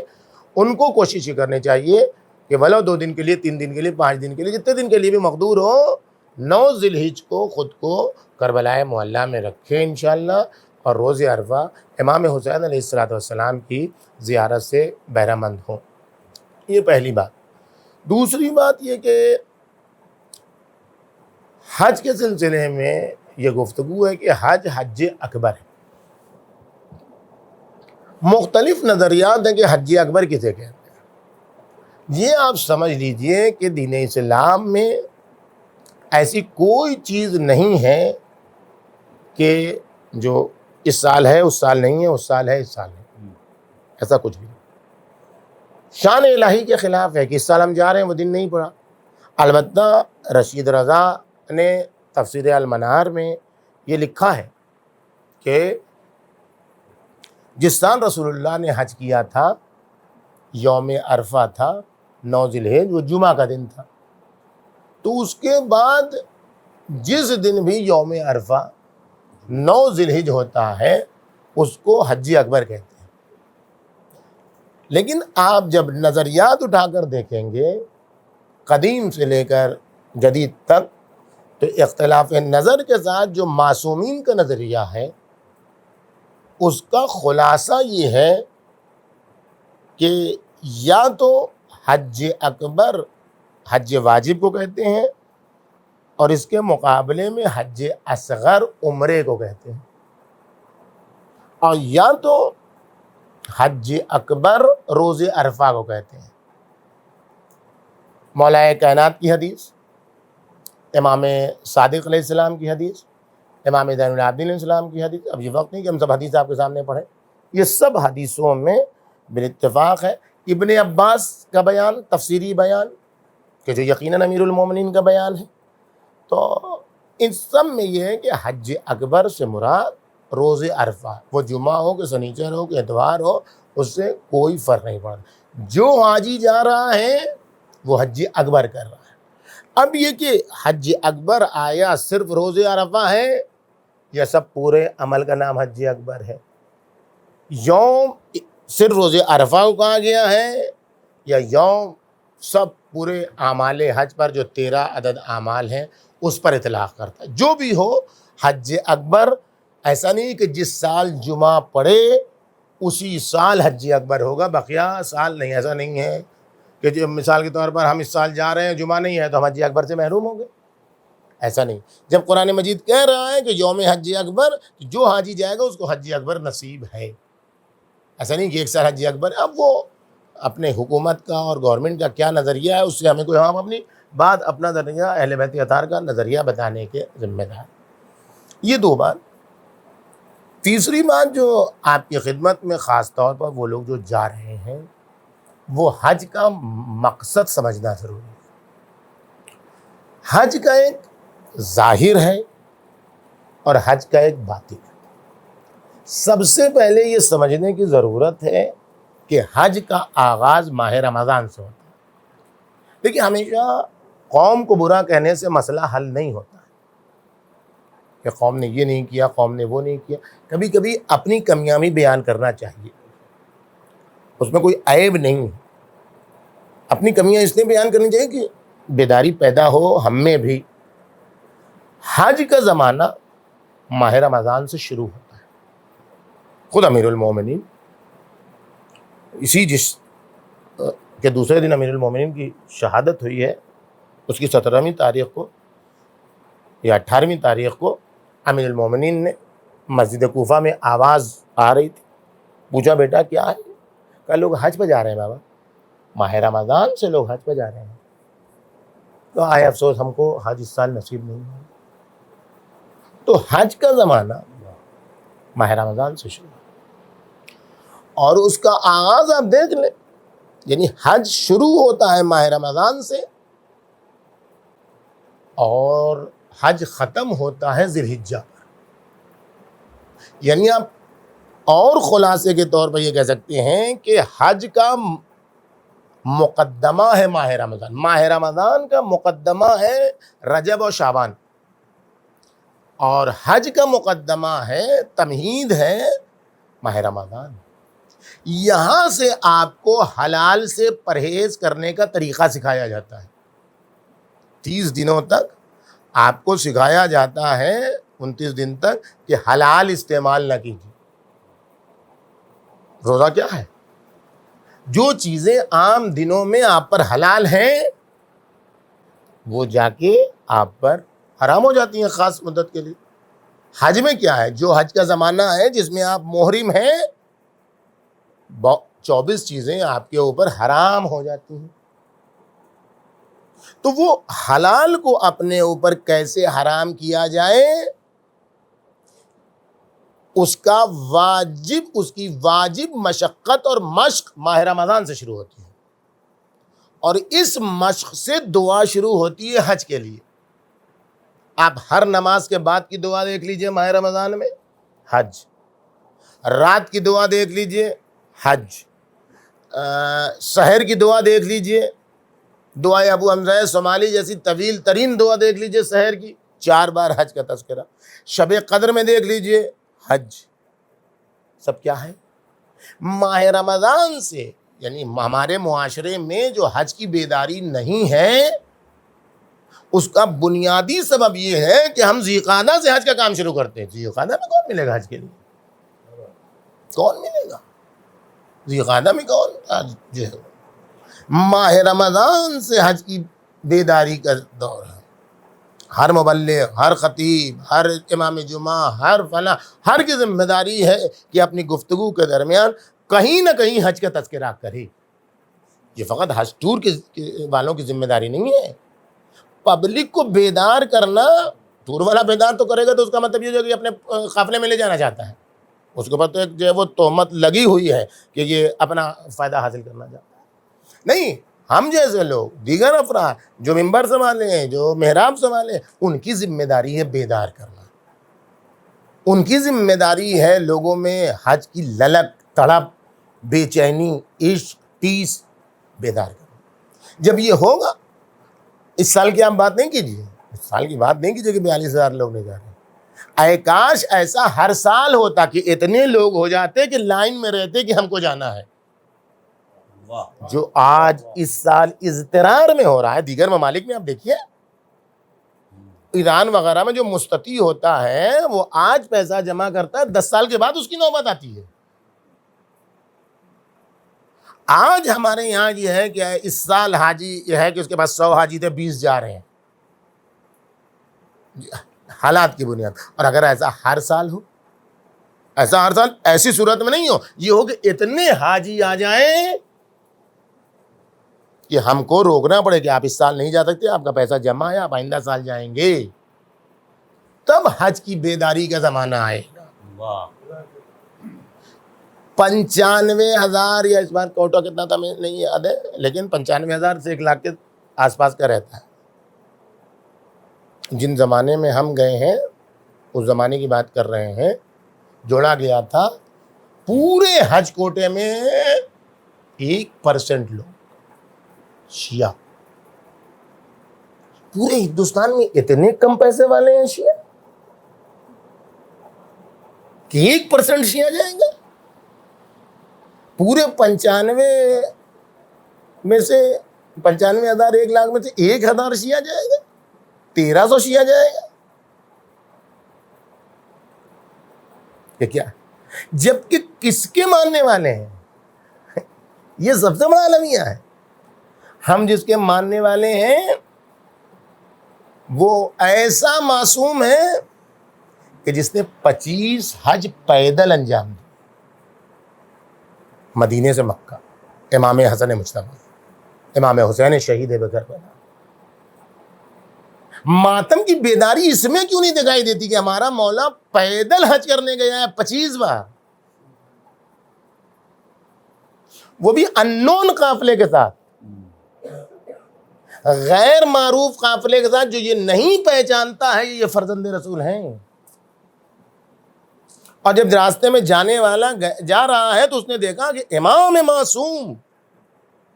ان کو کوشش یہ کرنی چاہیے کہ ولو 2 دن کے لیے، 3 دن کے لیے، 5 دن کے لیے، جتنے دن کے لیے بھی مقدور ہو، 9 ذی الحجہ کو خود کو کربلائے معلیٰ میں رکھیں انشاءاللہ، اور روز عرفہ امام حسین علیہ السلام کی زیارت سے بہرہ مند ہوں. یہ پہلی بات. دوسری بات یہ کہ حج کے سلسلے میں یہ گفتگو ہے کہ حج اکبر ہے. مختلف نظریات ہیں کہ حج اکبر کسے کہتے ہیں. یہ آپ سمجھ لیجئے کہ دین اسلام میں ایسی کوئی چیز نہیں ہے کہ جو اس سال ہے اس سال نہیں ہے، اس سال ہے اس سال نہیں، ایسا کچھ بھی نہیں. شان الہی کے خلاف ہے کہ اس سال ہم جا رہے ہیں وہ دن نہیں پڑا. البتہ رشید رضا نے تفسیر المنار میں یہ لکھا ہے کہ جس سال رسول اللہ نے حج کیا تھا یوم عرفہ تھا، 9 ذی الحجہ، وہ جمعہ کا دن تھا. تو اس کے بعد جس دن بھی یوم عرفہ 9 ذی الحجہ ہوتا ہے اس کو حج اکبر کہتے ہیں. لیکن آپ جب نظریات اٹھا کر دیکھیں گے قدیم سے لے کر جدید تک، تو اختلاف نظر کے ساتھ جو معصومین کا نظریہ ہے اس کا خلاصہ یہ ہے کہ یا تو حج اکبر حج واجب کو کہتے ہیں، اور اس کے مقابلے میں حج اصغر عمرے کو کہتے ہیں، اور یا تو حج اکبر روز عرفہ کو کہتے ہیں. مولا کائنات کی حدیث، امام صادق علیہ السلام کی حدیث، امام زین العابدین علیہ السلام کی حدیث، اب یہ وقت نہیں کہ ہم سب حدیث آپ کے سامنے پڑھیں، یہ سب حدیثوں میں بالاتفاق ہے. ابن عباس کا بیان، تفسیری بیان کہ جو یقیناً امیر المومنین کا بیان ہے. تو ان سب میں یہ ہے کہ حج اکبر سے مراد روز عرفہ، وہ جمعہ ہو کہ سنیچر ہو کہ اتوار ہو، اس سے کوئی فرق نہیں پڑتا. جو حاجی جا رہا ہے وہ حج اکبر کر رہا ہے. اب یہ کہ حج اکبر آیا صرف روز عرفہ ہے یا سب پورے عمل کا نام حج اکبر ہے؟ یوم صرف روز عرفہ کو کہا گیا ہے یا یوم سب پورے اعمال حج پر جو 13 عدد اعمال ہیں اس پر اطلاق کرتا ہے؟ جو بھی ہو، حج اکبر ایسا نہیں کہ جس سال جمعہ پڑے اسی سال حج اکبر ہوگا، بقیہ سال نہیں. ایسا نہیں ہے کہ جو مثال کے طور پر ہم اس سال جا رہے ہیں جمعہ نہیں ہے تو ہم حج اکبر سے محروم ہوں گے، ایسا نہیں. جب قرآن مجید کہہ رہا ہے کہ یوم حج اکبر، جو حاجی جائے گا اس کو حج اکبر نصیب ہے، ایسا نہیں کہ ایک سال حج اکبر. اب وہ اپنے حکومت کا اور گورنمنٹ کا کیا نظریہ ہے اس سے ہمیں کوئی، ہم اپنی بات، اپنا نظریہ اہل بیت اطہار کا نظریہ بتانے کے ذمہ دار. یہ 2 بات. تیسری بات جو آپ کی خدمت میں خاص طور پر وہ لوگ جو جا رہے ہیں وہ حج کا مقصد سمجھنا ضروری ہے. حج کا ایک ظاہر ہے اور حج کا ایک باطن ہے. سب سے پہلے یہ سمجھنے کی ضرورت ہے کہ حج کا آغاز ماہ رمضان سے ہوتا ہے. دیکھیے ہمیشہ قوم کو برا کہنے سے مسئلہ حل نہیں ہوتا ہے کہ قوم نے یہ نہیں کیا، قوم نے وہ نہیں کیا. کبھی کبھی اپنی کمیاں بھی بیان کرنا چاہیے، اس میں کوئی عیب نہیں ہے. اپنی کمیاں اس لیے بیان کرنی چاہیے کہ بیداری پیدا ہو ہم میں بھی. حج کا زمانہ ماہ رمضان سے شروع ہوتا ہے. خود امیر المومنین اسی جس کہ دوسرے دن امیر المومنین کی شہادت ہوئی ہے اس کی 17ویں تاریخ کو یا 18ویں تاریخ کو امیر المومنین نے مسجد کوفہ میں آواز آ رہی تھی، پوچھا بیٹا کیا ہے؟ کہا لوگ حج پہ جا رہے ہیں بابا، ماہ رمضان سے لوگ حج پہ جا رہے ہیں. تو آئے افسوس ہم کو حج اس سال نصیب نہیں ہے. تو حج کا زمانہ ماہ رمضان سے شروع اور اس کا آغاز آپ دیکھ لیں، یعنی حج شروع ہوتا ہے ماہ رمضان سے اور حج ختم ہوتا ہے ذی الحجہ پر. یعنی آپ اور خلاصے کے طور پر یہ کہہ سکتے ہیں کہ حج کا مقدمہ ہے ماہ رمضان. ماہ رمضان کا مقدمہ ہے رجب اور شعبان, اور حج کا مقدمہ ہے, تمہید ہے ماہ رمضان. یہاں سے آپ کو حلال سے پرہیز کرنے کا طریقہ سکھایا جاتا ہے. 30 دنوں تک آپ کو سکھایا جاتا ہے, 29 دن تک, کہ حلال استعمال نہ کیجیے. روزہ کیا ہے؟ جو چیزیں عام دنوں میں آپ پر حلال ہیں وہ جا کے آپ پر حرام ہو جاتی ہیں خاص مدت کے لیے. حج میں کیا ہے؟ جو حج کا زمانہ ہے جس میں آپ محرم ہیں, 24 چیزیں آپ کے اوپر حرام ہو جاتی ہیں. تو وہ حلال کو اپنے اوپر کیسے حرام کیا جائے, اس کی واجب مشقت اور مشق ماہ رمضان سے شروع ہوتی ہے, اور اس مشق سے دعا شروع ہوتی ہے حج کے لیے. آپ ہر نماز کے بعد کی دعا دیکھ لیجئے ماہ رمضان میں, حج. رات کی دعا دیکھ لیجئے, حج. سحر کی دعا دیکھ لیجئے, دعائے ابو حمزہ صومالی جیسی طویل ترین دعا دیکھ لیجئے سحر کی, 4 بار حج کا تذکرہ. شب قدر میں دیکھ لیجئے, حج. سب کیا ہے؟ ماہ رمضان سے, یعنی ہمارے معاشرے میں جو حج کی بیداری نہیں ہے, اس کا بنیادی سبب یہ ہے کہ ہم ذی القعدہ سے حج کا کام شروع کرتے ہیں. ذی القعدہ میں کون ملے گا حج کے لیے؟ کون ملے گا ذی القعدہ میں؟ کون؟ جو ہے ماہ رمضان سے حج کی بیداری کا دور ہے. ہر مبلغ, ہر خطیب, ہر امام جمعہ, ہر فلاں, ہر کی ذمہ داری ہے کہ اپنی گفتگو کے درمیان کہیں نہ کہیں حج کا تذکرہ کرے. یہ فقط حج ٹور کے والوں کی ذمہ داری نہیں ہے. پبلک کو بیدار کرنا, ٹور والا بیدار تو کرے گا تو اس کا مطلب یہ جو کہ اپنے قافلے میں لے جانا چاہتا ہے, اس کے بعد تو ایک جو ہے وہ تہمت لگی ہوئی ہے کہ یہ اپنا فائدہ حاصل کرنا چاہتا ہے. نہیں, ہم جیسے لوگ, دیگر افراد جو ممبر سنبھالے ہیں, جو محراب سنبھالے ہیں, ان کی ذمہ داری ہے بیدار کرنا. ان کی ذمہ داری ہے لوگوں میں حج کی للک, تڑپ, بے چینی, عشق, ٹیس بیدار کرنا. جب یہ ہوگا, اس سال کی آپ بات نہیں کیجیے, اس سال کی بات نہیں کیجیے کہ 42,000 لوگ نہیں جا رہے ہیں. اے کاش ایسا ہر سال ہوتا کہ اتنے لوگ ہو جاتے کہ لائن میں رہتے کہ ہم کو جانا ہے. جو آج اس سال اضطرار میں ہو رہا ہے. دیگر ممالک میں آپ دیکھیے, ایران وغیرہ میں جو مستطیع ہوتا ہے وہ آج پیسہ جمع کرتا ہے, 10 سال کے بعد اس کی نوبت آتی ہے. آج ہمارے یہاں یہ ہے کہ اس سال حاجی یہ ہے کہ اس کے پاس 100 حاجی تھے, 20 جا رہے ہیں, حالات کی بنیاد. اور اگر ایسا ہر سال ہو, ایسا ہر سال ایسی صورت میں نہیں ہو, یہ ہو کہ اتنے حاجی آ جائیں کہ ہم کو روکنا پڑے کہ آپ اس سال نہیں جا سکتے, آپ کا پیسہ جمع ہے, آپ آئندہ سال جائیں گے. تب حج کی بیداری کا زمانہ آئے گا. 95,000 یا اس بار کوٹا کتنا تھا میں نہیں یاد ہے, لیکن 95,000 سے 1 لاکھ کے آس پاس کا رہتا ہے. جن زمانے میں ہم گئے ہیں اس زمانے کی بات کر رہے ہیں, جوڑا گیا تھا پورے حج کوٹے میں 1% لوگ شیعہ. پورے ہندوستان میں اتنے کم پیسے والے ہیں شیعہ کہ 1% شیعہ جائیں گا. پورے 95 میں سے 95,000 1 لاکھ میں سے 1,000 شیعہ جائے گا, 1,300 شیعہ جائے گا. کہ کیا, جبکہ کس کے ماننے والے ہیں؟ یہ سب سے بڑا المیہ ہے. ہم جس کے ماننے والے ہیں وہ ایسا معصوم ہے کہ جس نے 25 حج پیدل انجام دی, مدینے سے مکہ. امام حسن مجتبی, امام حسین شہید کربلا. ماتم کی بیداری اس میں کیوں نہیں دکھائی دیتی کہ ہمارا مولا پیدل حج کرنے گیا ہے 25 بار, وہ بھی اننون قافلے کے ساتھ. غیر معروف قافلے کے ساتھ جو یہ نہیں پہچانتا ہے یہ فرزند رسول ہیں. اور جب راستے میں جانے والا جا رہا ہے تو اس نے دیکھا کہ امام معصوم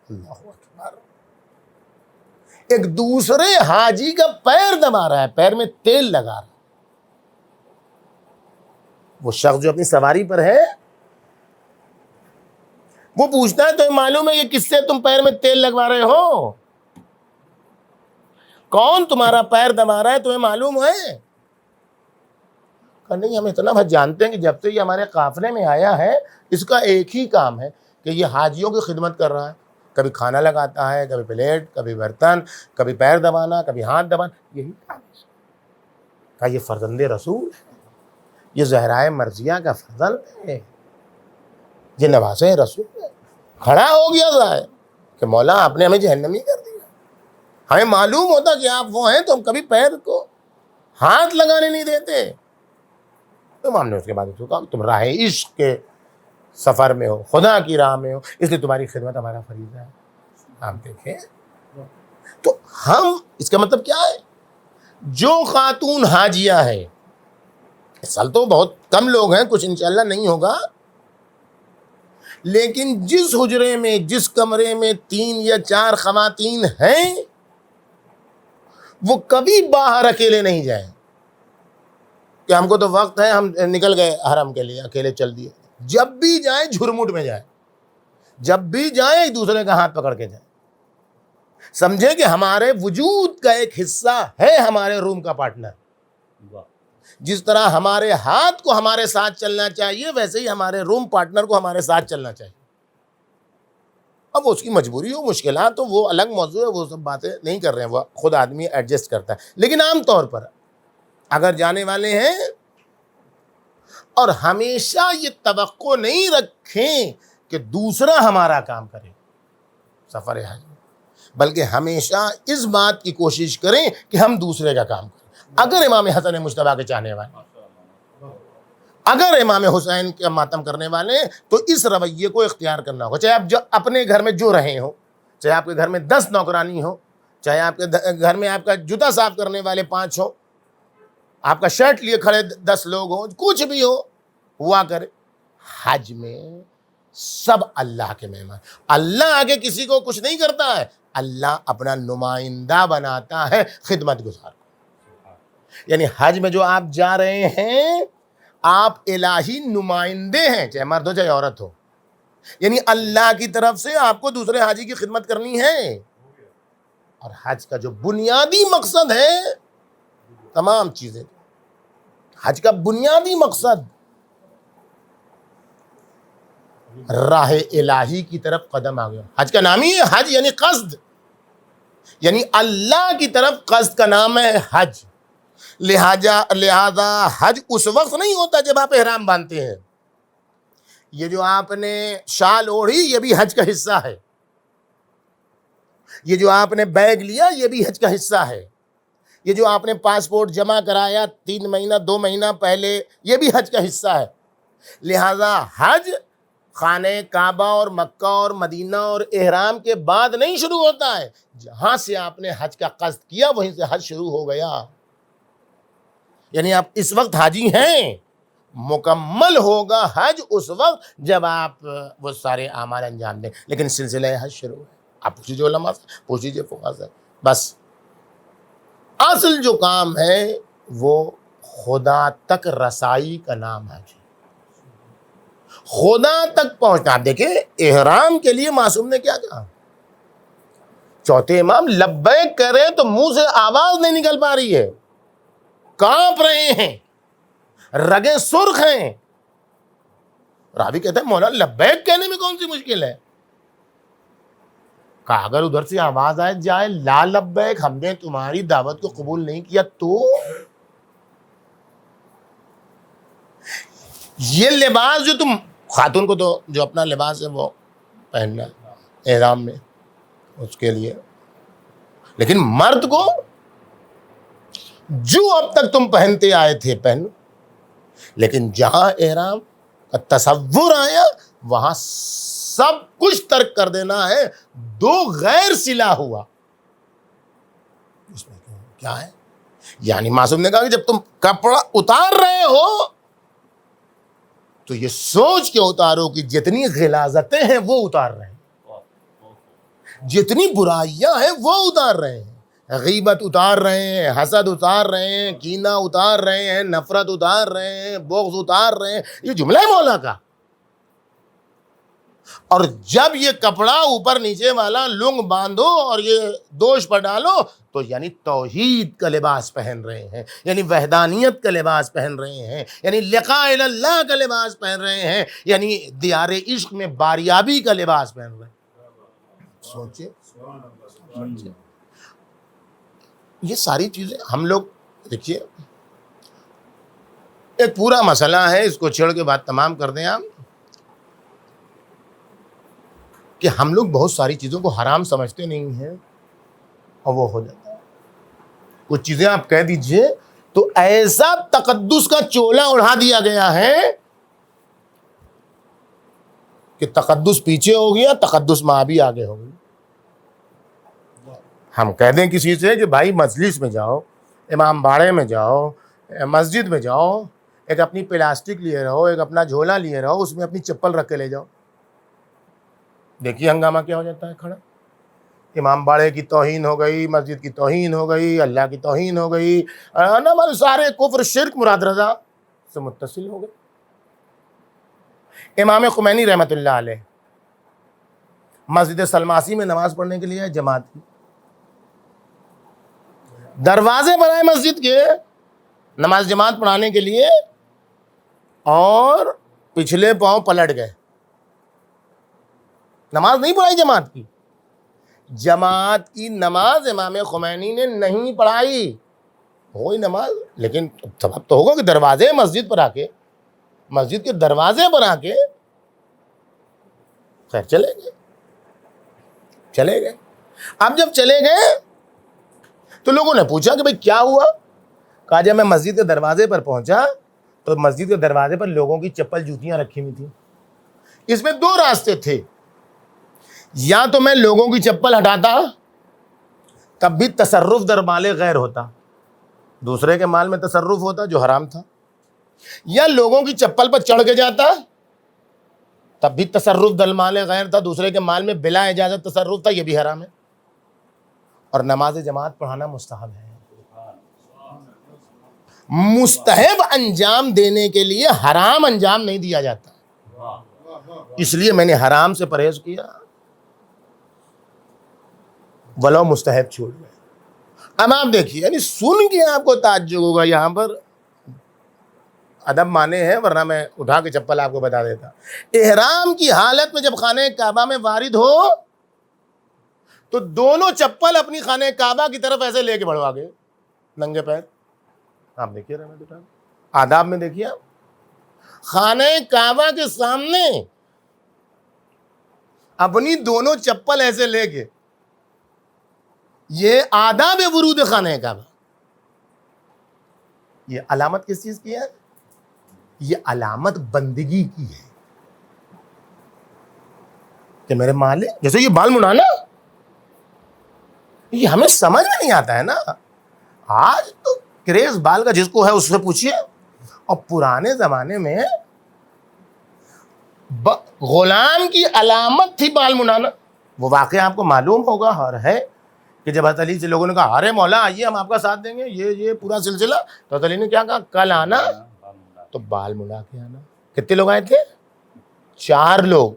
اللہ اکبر ایک دوسرے حاجی کا پیر دبا رہا ہے, پیر میں تیل لگا رہا ہے. وہ شخص جو اپنی سواری پر ہے وہ پوچھتا ہے تمہیں معلوم ہے یہ کس سے تم پیر میں تیل لگوا رہے ہو؟ کون تمہارا پیر دبا رہا ہے تمہیں معلوم ہے؟ کہ نہیں, ہم اتنا بہت جانتے ہیں کہ جب سے یہ ہمارے قافلے میں آیا ہے اس کا ایک ہی کام ہے کہ یہ حاجیوں کی خدمت کر رہا ہے. کبھی کھانا لگاتا ہے, کبھی پلیٹ, کبھی برتن, کبھی پیر دبانا, کبھی ہاتھ دبانا, یہی کام ہے. کہ یہ فرزند رسول ہے, یہ زہرائے مرضیہ کا فرزند ہے, یہ نواسے رسول ہے. کھڑا ہو گیا ظاہر کہ مولا آپ نے ہمیں جہنمی کر دیا. ہمیں معلوم ہوتا کہ آپ وہ ہیں تو ہم کبھی پیر کو ہاتھ لگانے نہیں دیتے. تو ہم نے اس کے بعد کہا تم راہ عشق کے سفر میں ہو, خدا کی راہ میں ہو, اس لیے تمہاری خدمت ہمارا فریضہ ہے. آپ دیکھیں تو ہم اس کا مطلب کیا ہے؟ جو خاتون حاجیہ ہے, اس سال تو بہت کم لوگ ہیں, کچھ انشاءاللہ نہیں ہوگا, لیکن جس حجرے میں جس کمرے میں 3 یا 4 خواتین ہیں وہ کبھی باہر اکیلے نہیں جائیں کہ ہم کو تو وقت ہے ہم نکل گئے حرم کے لیے, اکیلے چل دیے. جب بھی جائیں جھرمٹ میں جائیں, جب بھی جائیں ایک دوسرے کا ہاتھ پکڑ کے جائیں. سمجھے کہ ہمارے وجود کا ایک حصہ ہے ہمارے روم کا پارٹنر. جس طرح ہمارے ہاتھ کو ہمارے ساتھ چلنا چاہیے ویسے ہی ہمارے روم پارٹنر کو ہمارے ساتھ چلنا چاہیے. اب اس کی مجبوری ہو, مشکلات ہو, وہ الگ موضوع ہے, وہ سب باتیں نہیں کر رہے ہیں, وہ خود آدمی ایڈجسٹ کرتا ہے. لیکن عام طور پر اگر جانے والے ہیں اور ہمیشہ یہ توقع نہیں رکھیں کہ دوسرا ہمارا کام کرے سفر حج میں, بلکہ ہمیشہ اس بات کی کوشش کریں کہ ہم دوسرے کا کام کریں. اگر امام حسن مجتبیٰ کے چاہنے والے, اگر امام حسین کا ماتم کرنے والے تو اس رویے کو اختیار کرنا ہوگا. چاہے آپ جو اپنے گھر میں جو رہے ہوں, چاہے آپ کے گھر میں 10 نوکرانی ہو, چاہے آپ کے گھر میں آپ کا جوتا صاف کرنے والے 5 ہو, آپ کا شرٹ لیے کھڑے 10 لوگ ہوں, کچھ بھی ہوا کرے. حج میں سب اللہ کے مہمان. اللہ آگے کسی کو کچھ نہیں کرتا ہے, اللہ اپنا نمائندہ بناتا ہے خدمت گزار کو. یعنی حج میں جو آپ جا رہے ہیں آپ الہی نمائندے ہیں, چاہے مرد ہو چاہے عورت ہو. یعنی اللہ کی طرف سے آپ کو دوسرے حاجی کی خدمت کرنی ہے. اور حج کا جو بنیادی مقصد ہے, تمام چیزیں, حج کا بنیادی مقصد راہ الہی کی طرف قدم آ گیا. حج کا نام ہی ہے حج, یعنی قصد, یعنی اللہ کی طرف قصد کا نام ہے حج. لہذا حج اس وقت نہیں ہوتا جب آپ احرام باندھتے ہیں. یہ جو آپ نے شال اوڑھی یہ بھی حج کا حصہ ہے. یہ جو آپ نے بیگ لیا یہ بھی حج کا حصہ ہے. یہ جو آپ نے پاسپورٹ جمع کرایا 3 مہینہ 2 مہینہ پہلے یہ بھی حج کا حصہ ہے. لہذا حج خانہ کعبہ اور مکہ اور مدینہ اور احرام کے بعد نہیں شروع ہوتا ہے. جہاں سے آپ نے حج کا قصد کیا وہیں سے حج شروع ہو گیا. یعنی آپ اس وقت حاجی ہیں, مکمل ہوگا حج اس وقت جب آپ وہ سارے اعمال انجام دیں. لیکن سلسلہ حج شروع ہے. آپ پوچھیے علماء سے, پوچھیے فقہا سے. بس اصل جو کام ہے وہ خدا تک رسائی کا نام ہے. خدا تک پہنچنا. آپ دیکھیں احرام کے لیے معصوم نے کیا کہا, چوتھے امام لبیک کہہ رہے ہیں تو منہ سے آواز نہیں نکل پا رہی ہے, کانپ رہے ہیں, رگیں سرخ ہیں. راوی کہتا ہے مولا لبیک کہنے میں کون سی مشکل ہے. کہا اگر ادھر سے آواز آئے جائے لا لبیک, ہم نے تمہاری دعوت کو قبول نہیں کیا تو یہ لباس جو تم, خاتون کو تو جو اپنا لباس ہے وہ پہننا احرام میں اس کے لیے, لیکن مرد کو جو اب تک تم پہنتے آئے تھے پہنو. لیکن جہاں احرام کا تصور آیا وہاں سب کچھ ترک کر دینا ہے. 2 غیر صلہ ہوا. کیا ہے؟ یعنی معصوم نے کہا کہ جب تم کپڑا اتار رہے ہو تو یہ سوچ کے اتارو کہ جتنی غلاظتیں ہیں وہ اتار رہے ہیں، جتنی برائیاں ہیں وہ اتار رہے ہیں، غیبت اتار رہے ہیں، حسد اتار رہے ہیں، کینہ اتار رہے ہیں، نفرت اتار رہے ہیں، بغض اتار رہے ہیں. یہ جملہ ہے مولا کا. اور جب یہ کپڑا اوپر نیچے والا لنگ باندھو اور یہ دوش پر ڈالو تو یعنی توحید کا لباس پہن رہے ہیں، یعنی وحدانیت کا لباس پہن رہے ہیں، یعنی لقاء اللہ کا لباس پہن رہے ہیں، یعنی دیار عشق میں باریابی کا لباس پہن رہے ہیں. سوچئے یہ ساری چیزیں ہم لوگ دیکھیے. ایک پورا مسئلہ ہے، اس کو چھیڑ کے بات تمام کر دیں آپ، کہ ہم لوگ بہت ساری چیزوں کو حرام سمجھتے نہیں ہیں اور وہ ہو جاتا ہے. کچھ چیزیں آپ کہہ دیجئے تو ایسا تقدس کا چولا اڑا دیا گیا ہے کہ تقدس پیچھے ہو گیا، تقدس ماں بھی آگے ہو گئی. ہم کہہ دیں کسی سے کہ بھائی مجلس میں جاؤ، امام باڑے میں جاؤ، مسجد میں جاؤ، ایک اپنی پلاسٹک لیے رہو، ایک اپنا جھولا لیے رہو، اس میں اپنی چپل رکھ کے لے جاؤ. دیکھیے ہنگامہ کیا ہو جاتا ہے کھڑا. امام باڑے کی توہین ہو گئی، مسجد کی توہین ہو گئی، اللہ کی توہین ہو گئی، سارے کفر شرک مراد رضا سے متصل ہو گئے. امام خمینی رحمۃ اللہ علیہ مسجد سلماسی میں نماز پڑھنے کے لیے جماعت کی، دروازے بنائے مسجد کے نماز جماعت پڑھانے کے لیے، اور پچھلے پاؤں پلٹ گئے. نماز نہیں پڑھائی جماعت کی. جماعت کی نماز امام خمینی نے نہیں پڑھائی. ہوئی نماز، لیکن سبب تو ہوگا کہ دروازے مسجد پر آ کے، مسجد کے دروازے پر آ کے خیر چلے گئے. اب جب چلے گئے تو لوگوں نے پوچھا کہ بھئی کیا ہوا؟ کہا جب میں مسجد کے دروازے پر پہنچا تو مسجد کے دروازے پر لوگوں کی چپل جوتیاں رکھی ہوئی تھیں. اس میں دو راستے تھے، یا تو میں لوگوں کی چپل ہٹاتا، تب بھی تصرف در مال غیر ہوتا، دوسرے کے مال میں تصرف ہوتا جو حرام تھا، یا لوگوں کی چپل پر چڑھ کے جاتا، تب بھی تصرف در مال غیر تھا، دوسرے کے مال میں بلا اجازت تصرف تھا، یہ بھی حرام ہے. اور نماز جماعت پڑھانا مستحب ہے. مستحب انجام دینے کے لیے حرام انجام نہیں دیا جاتا. اس لیے میں نے حرام سے پرہیز کیا، ولو مستحب چھوڑ گئے. اب آپ دیکھیے، یعنی سن کے آپ کو تعجب ہوگا، یہاں پر ادب مانے ہیں ورنہ میں اٹھا کے چپل آپ کو بتا دیتا. احرام کی حالت میں جب خانہ کعبہ میں وارد ہو تو دونوں چپل اپنی خانہ کعبہ کی طرف ایسے لے کے بڑھوا گئے ننگے پیر. آپ دیکھیے آداب میں دیکھیے، خانہ کعبہ کے سامنے اپنی دونوں چپل ایسے لے کے، یہ آداب ورود خانہ کعبہ. یہ علامت کس چیز کی ہے؟ یہ علامت بندگی کی ہے کہ میرے مالک، جیسے یہ بال منانا، یہ ہمیں سمجھ میں نہیں آتا ہے نا. آج تو کریز بال کا جس کو ہے اس سے پوچھئے. اور پرانے زمانے میں غلام کی علامت تھی بال منانا. وہ واقعہ آپ کو معلوم ہوگا اور ہے کہ جب حضرت علی سے لوگوں نے کہا ارے مولا آئیے ہم آپ کا ساتھ دیں گے، یہ پورا سلسلہ، تو حضرت علی نے کیا کہا؟ کل آنا تو بال منا کے آنا. کتنے لوگ آئے تھے؟ 4 لوگ.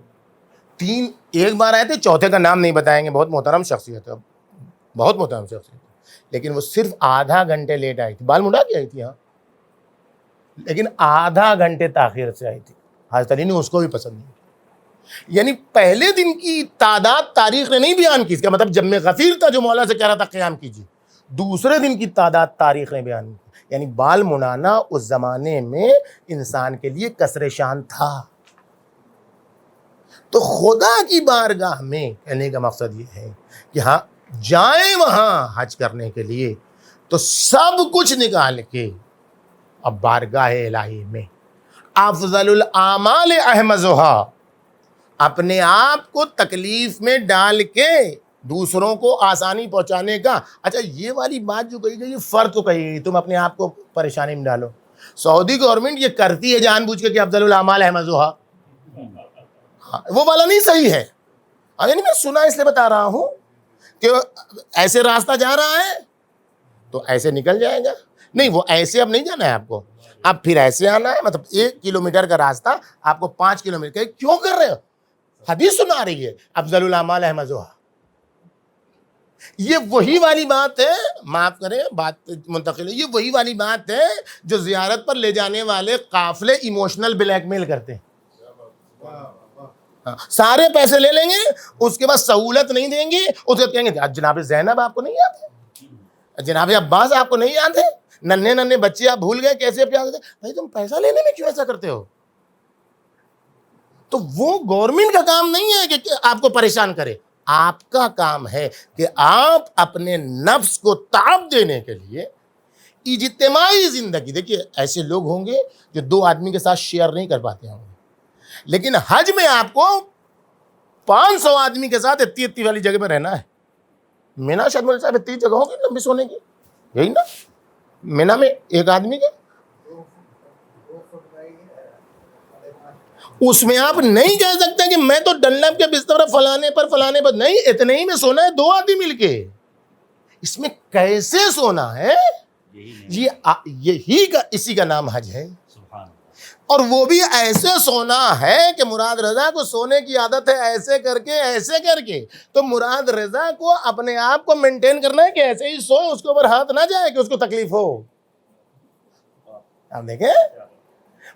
3 ایک بار آئے تھے، چوتھے کا نام نہیں بتائیں گے، بہت محترم شخصیت ہے، بہت محترم شخصیت، لیکن وہ صرف آدھا گھنٹے لیٹ آئی تھی. بال مڈا کے آئی تھی ہاں، لیکن آدھا گھنٹے تاخیر سے آئی تھی. حضرت علی نے اس کو بھی پسند نہیں کیا. یعنی پہلے دن کی تعداد تاریخ نے نہیں بیان کی، اس کا مطلب جب میں غفیر تھا جو مولا سے کہہ رہا تھا قیام کیجیے، دوسرے دن کی تعداد تاریخ نے بیان کی. یعنی بال منانا اس زمانے میں انسان کے لیے کسر شان تھا. تو خدا کی بارگاہ میں کہنے کا مقصد یہ ہے کہ ہاں جائیں وہاں حج کرنے کے لیے تو سب کچھ نکال کے اب بارگاہ الہی میں افضل الاعمال احمزھا، اپنے آپ کو تکلیف میں ڈال کے دوسروں کو آسانی پہنچانے کا. اچھا یہ والی بات جو کہی گئی یہ فرد کو کہی گئی, تم اپنے آپ کو پریشانی میں ڈالو. سعودی گورنمنٹ یہ کرتی ہے جان بوجھ کے کہ افضل الاعمال احمدھا, وہ والا نہیں صحیح ہے. یعنی میں سنا اس لیے بتا رہا ہوں کہ ایسے راستہ جا رہا ہے تو ایسے نکل جائے گا. نہیں, وہ ایسے اب نہیں جانا ہے آپ کو, اب پھر ایسے آنا ہے. مطلب 1 کلومیٹر کا راستہ آپ کو 5 کلومیٹر کیوں کر رہے ہو؟ حدیث سنا رہی ہے افضل الاعمال احمدھا. یہ وہی والی بات ہے, معاف کریں بات منتقل ہے, یہ وہی والی بات ہے جو زیارت پر لے جانے والے قافلے ایموشنل بلیک میل کرتے ہیں. سارے پیسے لے لیں گے, اس کے بعد سہولت نہیں دیں گے, اس کے بعد کہیں گے جناب زینب آپ کو نہیں یاد ہے, جناب عباس آپ کو نہیں یاد ہے, ننھے ننھے بچے آپ بھول گئے کیسے پیار کرتے. بھائی تم پیسہ لینے میں کیوں ایسا کرتے ہو؟ تو وہ گورنمنٹ کا کام نہیں ہے کہ آپ کو پریشان کرے. آپ کا کام ہے کہ آپ اپنے نفس کو تعب دینے کے لیے اجتماعی زندگی. دیکھیے ایسے لوگ ہوں گے جو 2 آدمی کے ساتھ شیئر نہیں کر پاتے ہوں گے, لیکن حج میں آپ کو 500 آدمی کے ساتھ اتنی والی جگہ پہ رہنا ہے. مینا شاید مول صاحب اتنی جگہ ہوگی لمبی سونے کی, یہی نا مینا میں ایک آدمی کے, اس میں آپ نہیں کہہ سکتے کہ میں تو ڈنلپ کے بستر فلانے پر نہیں, اتنے ہی میں سونا ہے 2 آدمی مل کے. اس میں کیسے سونا ہے, یہی کا اسی کا نام حج ہے. اور وہ بھی ایسے سونا ہے کہ مراد رضا کو سونے کی عادت ہے ایسے کر کے, تو مراد رضا کو اپنے آپ کو مینٹین کرنا ہے کہ ایسے ہی سوئے, اس کے اوپر ہاتھ نہ جائے کہ اس کو تکلیف ہو. آپ دیکھیں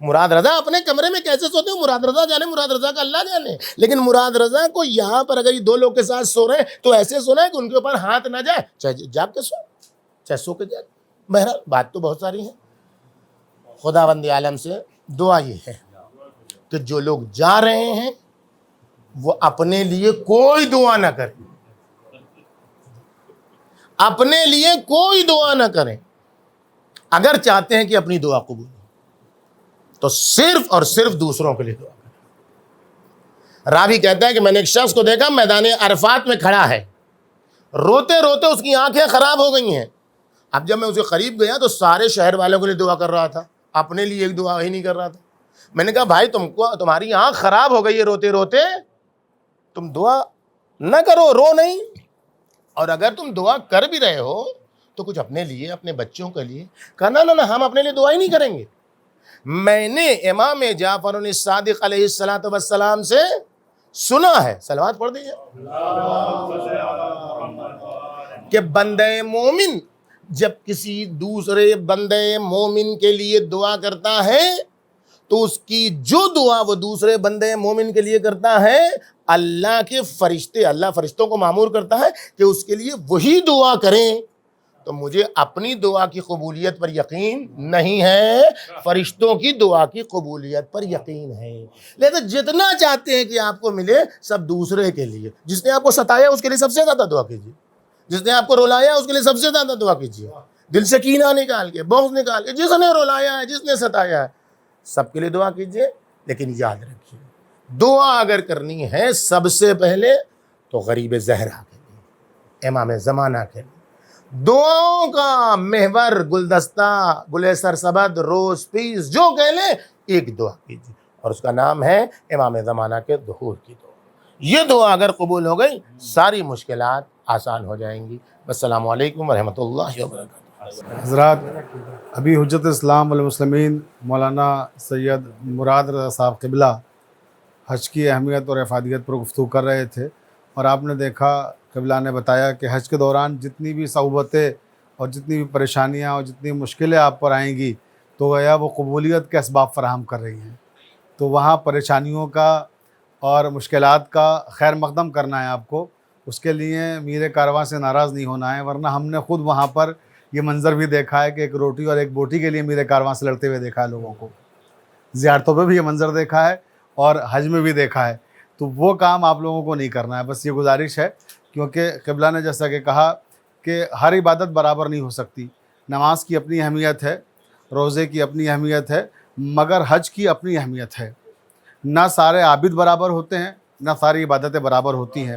مراد رضا اپنے کمرے میں کیسے سوتے ہیں, مراد رضا جانے, مراد رضا کا اللہ جانے. لیکن مراد رضا کو یہاں پر اگر یہ 2 لوگ کے ساتھ سو رہے ہیں تو ایسے سونا ہے کہ ان کے اوپر ہاتھ نہ جائے, چاہے جاگ کے سو چاہے سو کے جائے. بہرحال بات تو بہت ساری ہے. خداوند عالم سے دعا یہ ہے کہ جو لوگ جا رہے ہیں وہ اپنے لیے کوئی دعا نہ کریں, اپنے لیے کوئی دعا نہ کریں. اگر چاہتے ہیں کہ اپنی دعا قبول ہو تو صرف اور صرف دوسروں کے لیے دعا کریں. راوی کہتا ہے کہ میں نے ایک شخص کو دیکھا میدان عرفات میں کھڑا ہے, روتے روتے اس کی آنکھیں خراب ہو گئی ہیں. اب جب میں اسے قریب گیا تو سارے شہر والوں کے لیے دعا کر رہا تھا, اپنے لیے ایک دعا ہی نہیں کر رہا تھا. میں نے کہا بھائی تمہاری آنکھ خراب ہو گئی ہے روتے روتے, تم دعا نہ کرو, رو نہیں. اور اگر تم دعا کر بھی رہے ہو تو کچھ اپنے لیے, اپنے بچوں کے لیے. کہا نہ ہم اپنے لیے دعا ہی نہیں کریں گے. میں نے امام جعفر الصادق علیہ السلام سے سنا ہے, صلوات پڑھ دیجیے, کہ بندہ مومن جب کسی دوسرے بندے مومن کے لیے دعا کرتا ہے تو اس کی جو دعا وہ دوسرے بندے مومن کے لیے کرتا ہے, اللہ کے فرشتے, اللہ فرشتوں کو مامور کرتا ہے کہ اس کے لیے وہی دعا کریں. تو مجھے اپنی دعا کی قبولیت پر یقین نہیں ہے, فرشتوں کی دعا کی قبولیت پر یقین ہے. لیکن جتنا چاہتے ہیں کہ آپ کو ملے سب دوسرے کے لیے. جس نے آپ کو ستایا اس کے لیے سب سے زیادہ دعا کیجیے, جس نے آپ کو رلایا اس کے لیے سب سے زیادہ دعا کیجیے. دل سے کینہ نکال کے, بغض نکال کے, جس نے رلایا ہے, جس نے ستایا ہے, سب کے لیے دعا کیجیے. لیکن یاد رکھیے دعا اگر کرنی ہے سب سے پہلے تو غریب زہرا کے لیے, امام زمانہ کے لیے. دعاؤں کا محور گلدستہ, گلے سرسبد, روز پیس, جو کہہ لیں ایک دعا کیجیے, اور اس کا نام ہے امام زمانہ کے ظہور کی دعا. یہ دعا اگر قبول ہو گئی ساری مشکلات آسان ہو جائیں گی. السلام علیکم ورحمۃ اللہ وبرکاتہ. حضرات ابھی حجت اسلام والمسلمین مولانا سید مراد رضا صاحب قبلہ حج کی اہمیت اور افادیت پر گفتگو کر رہے تھے, اور آپ نے دیکھا قبلہ نے بتایا کہ حج کے دوران جتنی بھی صعوبتیں اور جتنی بھی پریشانیاں اور جتنی مشکلیں آپ پر آئیں گی تو گویا وہ قبولیت کے اسباب فراہم کر رہی ہیں. تو وہاں پریشانیوں کا اور مشکلات کا خیر مقدم کرنا ہے آپ کو, اس کے لیے میر کارواں سے ناراض نہیں ہونا ہے. ورنہ ہم نے خود وہاں پر یہ منظر بھی دیکھا ہے کہ ایک روٹی اور ایک بوٹی کے لیے میر کارواں سے لڑتے ہوئے دیکھا ہے لوگوں کو. زیارتوں پہ بھی یہ منظر دیکھا ہے اور حج میں بھی دیکھا ہے. تو وہ کام آپ لوگوں کو نہیں کرنا ہے. بس یہ گزارش ہے, کیونکہ قبلہ نے جیسا کہ کہا کہ ہر عبادت برابر نہیں ہو سکتی. نماز کی اپنی اہمیت ہے, روزے کی اپنی اہمیت ہے, مگر حج کی اپنی اہمیت ہے. نہ سارے عابد برابر ہوتے ہیں, نہ ساری عبادتیں برابر ہوتی ہیں.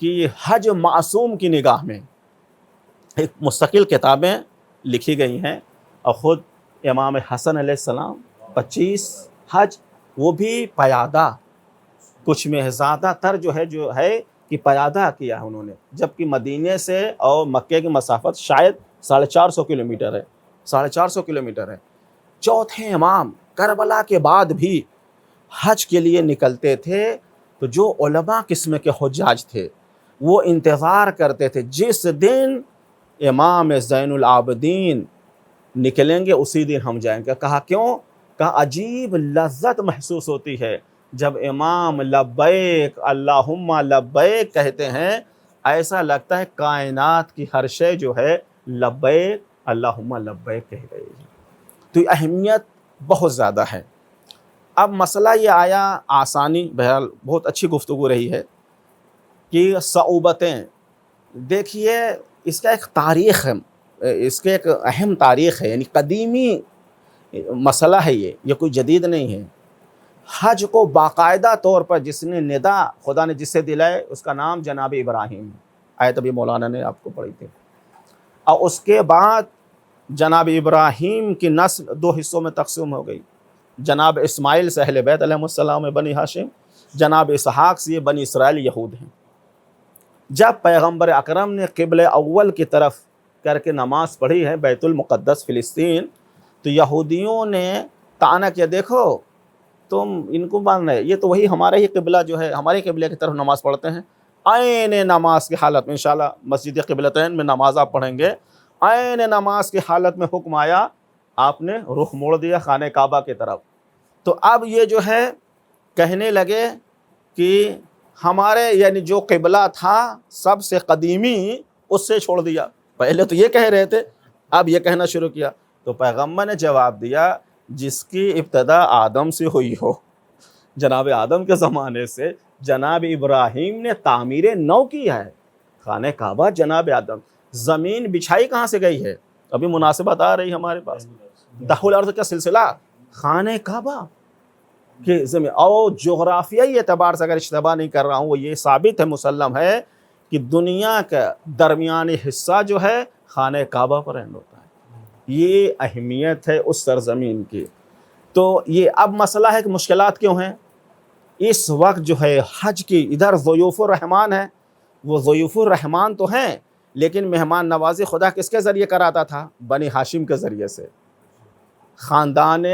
کہ حج معصوم کی نگاہ میں ایک مستقل کتابیں لکھی گئی ہیں، اور خود امام حسن علیہ السلام 25 حج وہ بھی پیادہ، کچھ میں زیادہ تر جو ہے کہ پیادہ کیا ہے انہوں نے، جبکہ مدینے سے اور مکے کی مسافت شاید 450 کلومیٹر ہے، 450 کلومیٹر ہے۔ چوتھے امام کربلا کے بعد بھی حج کے لیے نکلتے تھے، تو جو علماء قسم کے حجاج تھے وہ انتظار کرتے تھے جس دن امام زین العابدین نکلیں گے اسی دن ہم جائیں گے۔ کہا کیوں؟ کہا عجیب لذت محسوس ہوتی ہے جب امام لبیک اللہم لبیک کہتے ہیں، ایسا لگتا ہے کائنات کی ہر شے جو ہے لبیک اللہم لبیک کہہ رہی ہے۔ تو یہ اہمیت بہت زیادہ ہے۔ اب مسئلہ یہ آیا آسانی، بہرحال بہت اچھی گفتگو رہی ہے کہ صعوبتیں، دیکھیے اس کا ایک تاریخ ہے، اس کے ایک اہم تاریخ ہے، یعنی قدیمی مسئلہ ہے، یہ کوئی جدید نہیں ہے۔ حج کو باقاعدہ طور پر جس نے ندا خدا نے جس سے دلائے اس کا نام جناب ابراہیم، آیت ابھی مولانا نے آپ کو پڑھی تھی، اور اس کے بعد جناب ابراہیم کی نسل 2 حصوں میں تقسیم ہو گئی، جناب اسماعیل سے اہل بیت علیہ السلام بنی ہاشم، جناب اسحاق سے یہ بنی اسرائیل یہود ہیں۔ جب پیغمبر اکرم نے قبلہ اول کی طرف کر کے نماز پڑھی ہے بیت المقدس فلسطین، تو یہودیوں نے طعنہ کیا، دیکھو تم ان کو مان رہے، یہ تو وہی ہمارے ہی قبلہ جو ہے، ہمارے قبلے کی طرف نماز پڑھتے ہیں۔ عین نماز کی حالت میں انشاءاللہ مسجد قبلتین میں نماز آپ پڑھیں گے، عین نماز کی حالت میں حکم آیا، آپ نے رخ موڑ دیا خانہ کعبہ کی طرف۔ تو اب یہ جو ہے کہنے لگے کہ ہمارے یعنی جو قبلہ تھا سب سے قدیمی اس سے چھوڑ دیا، پہلے تو یہ کہہ رہے تھے اب یہ کہنا شروع کیا۔ تو پیغمبر نے جواب دیا جس کی ابتدا آدم سے ہوئی ہو، جناب آدم کے زمانے سے جناب ابراہیم نے تعمیر نو کیا ہے خانہ کعبہ، جناب آدم زمین بچھائی کہاں سے گئی ہے، ابھی مناسبت آ رہی ہمارے پاس، دخول الارض کا سلسلہ خانہ کعبہ کہ زمین، اور جغرافیائی اعتبار سے اگر اشتباہ نہیں کر رہا ہوں وہ یہ ثابت ہے، مسلم ہے کہ دنیا کا درمیانی حصہ جو ہے خانہ کعبہ پر اینڈ ہوتا ہے۔ یہ اہمیت ہے اس سرزمین کی۔ تو یہ اب مسئلہ ہے کہ مشکلات کیوں ہیں؟ اس وقت جو ہے حج کی ادھر ضیوف الرحمان ہے، وہ ضیوف الرحمان تو ہیں لیکن مہمان نوازی خدا کس کے ذریعے کراتا تھا؟ بنی ہاشم کے ذریعے سے، خاندان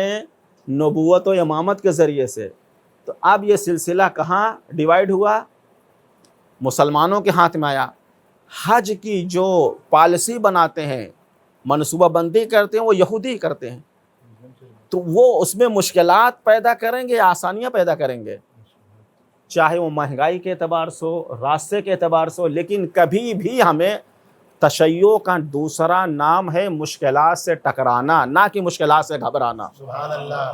نبوت و امامت کے ذریعے سے۔ تو اب یہ سلسلہ کہاں ڈیوائیڈ ہوا؟ مسلمانوں کے ہاتھ میں آیا۔ حج کی جو پالیسی بناتے ہیں، منصوبہ بندی کرتے ہیں، وہ یہودی کرتے ہیں، تو وہ اس میں مشکلات پیدا کریں گے، آسانیاں پیدا کریں گے، چاہے وہ مہنگائی کے اعتبار سے ہو، راستے کے اعتبار سے ہو، لیکن کبھی بھی ہمیں تشیع کا دوسرا نام ہے مشکلات سے ٹکرانا، نہ کہ مشکلات سے گھبرانا۔ سبحان اللہ۔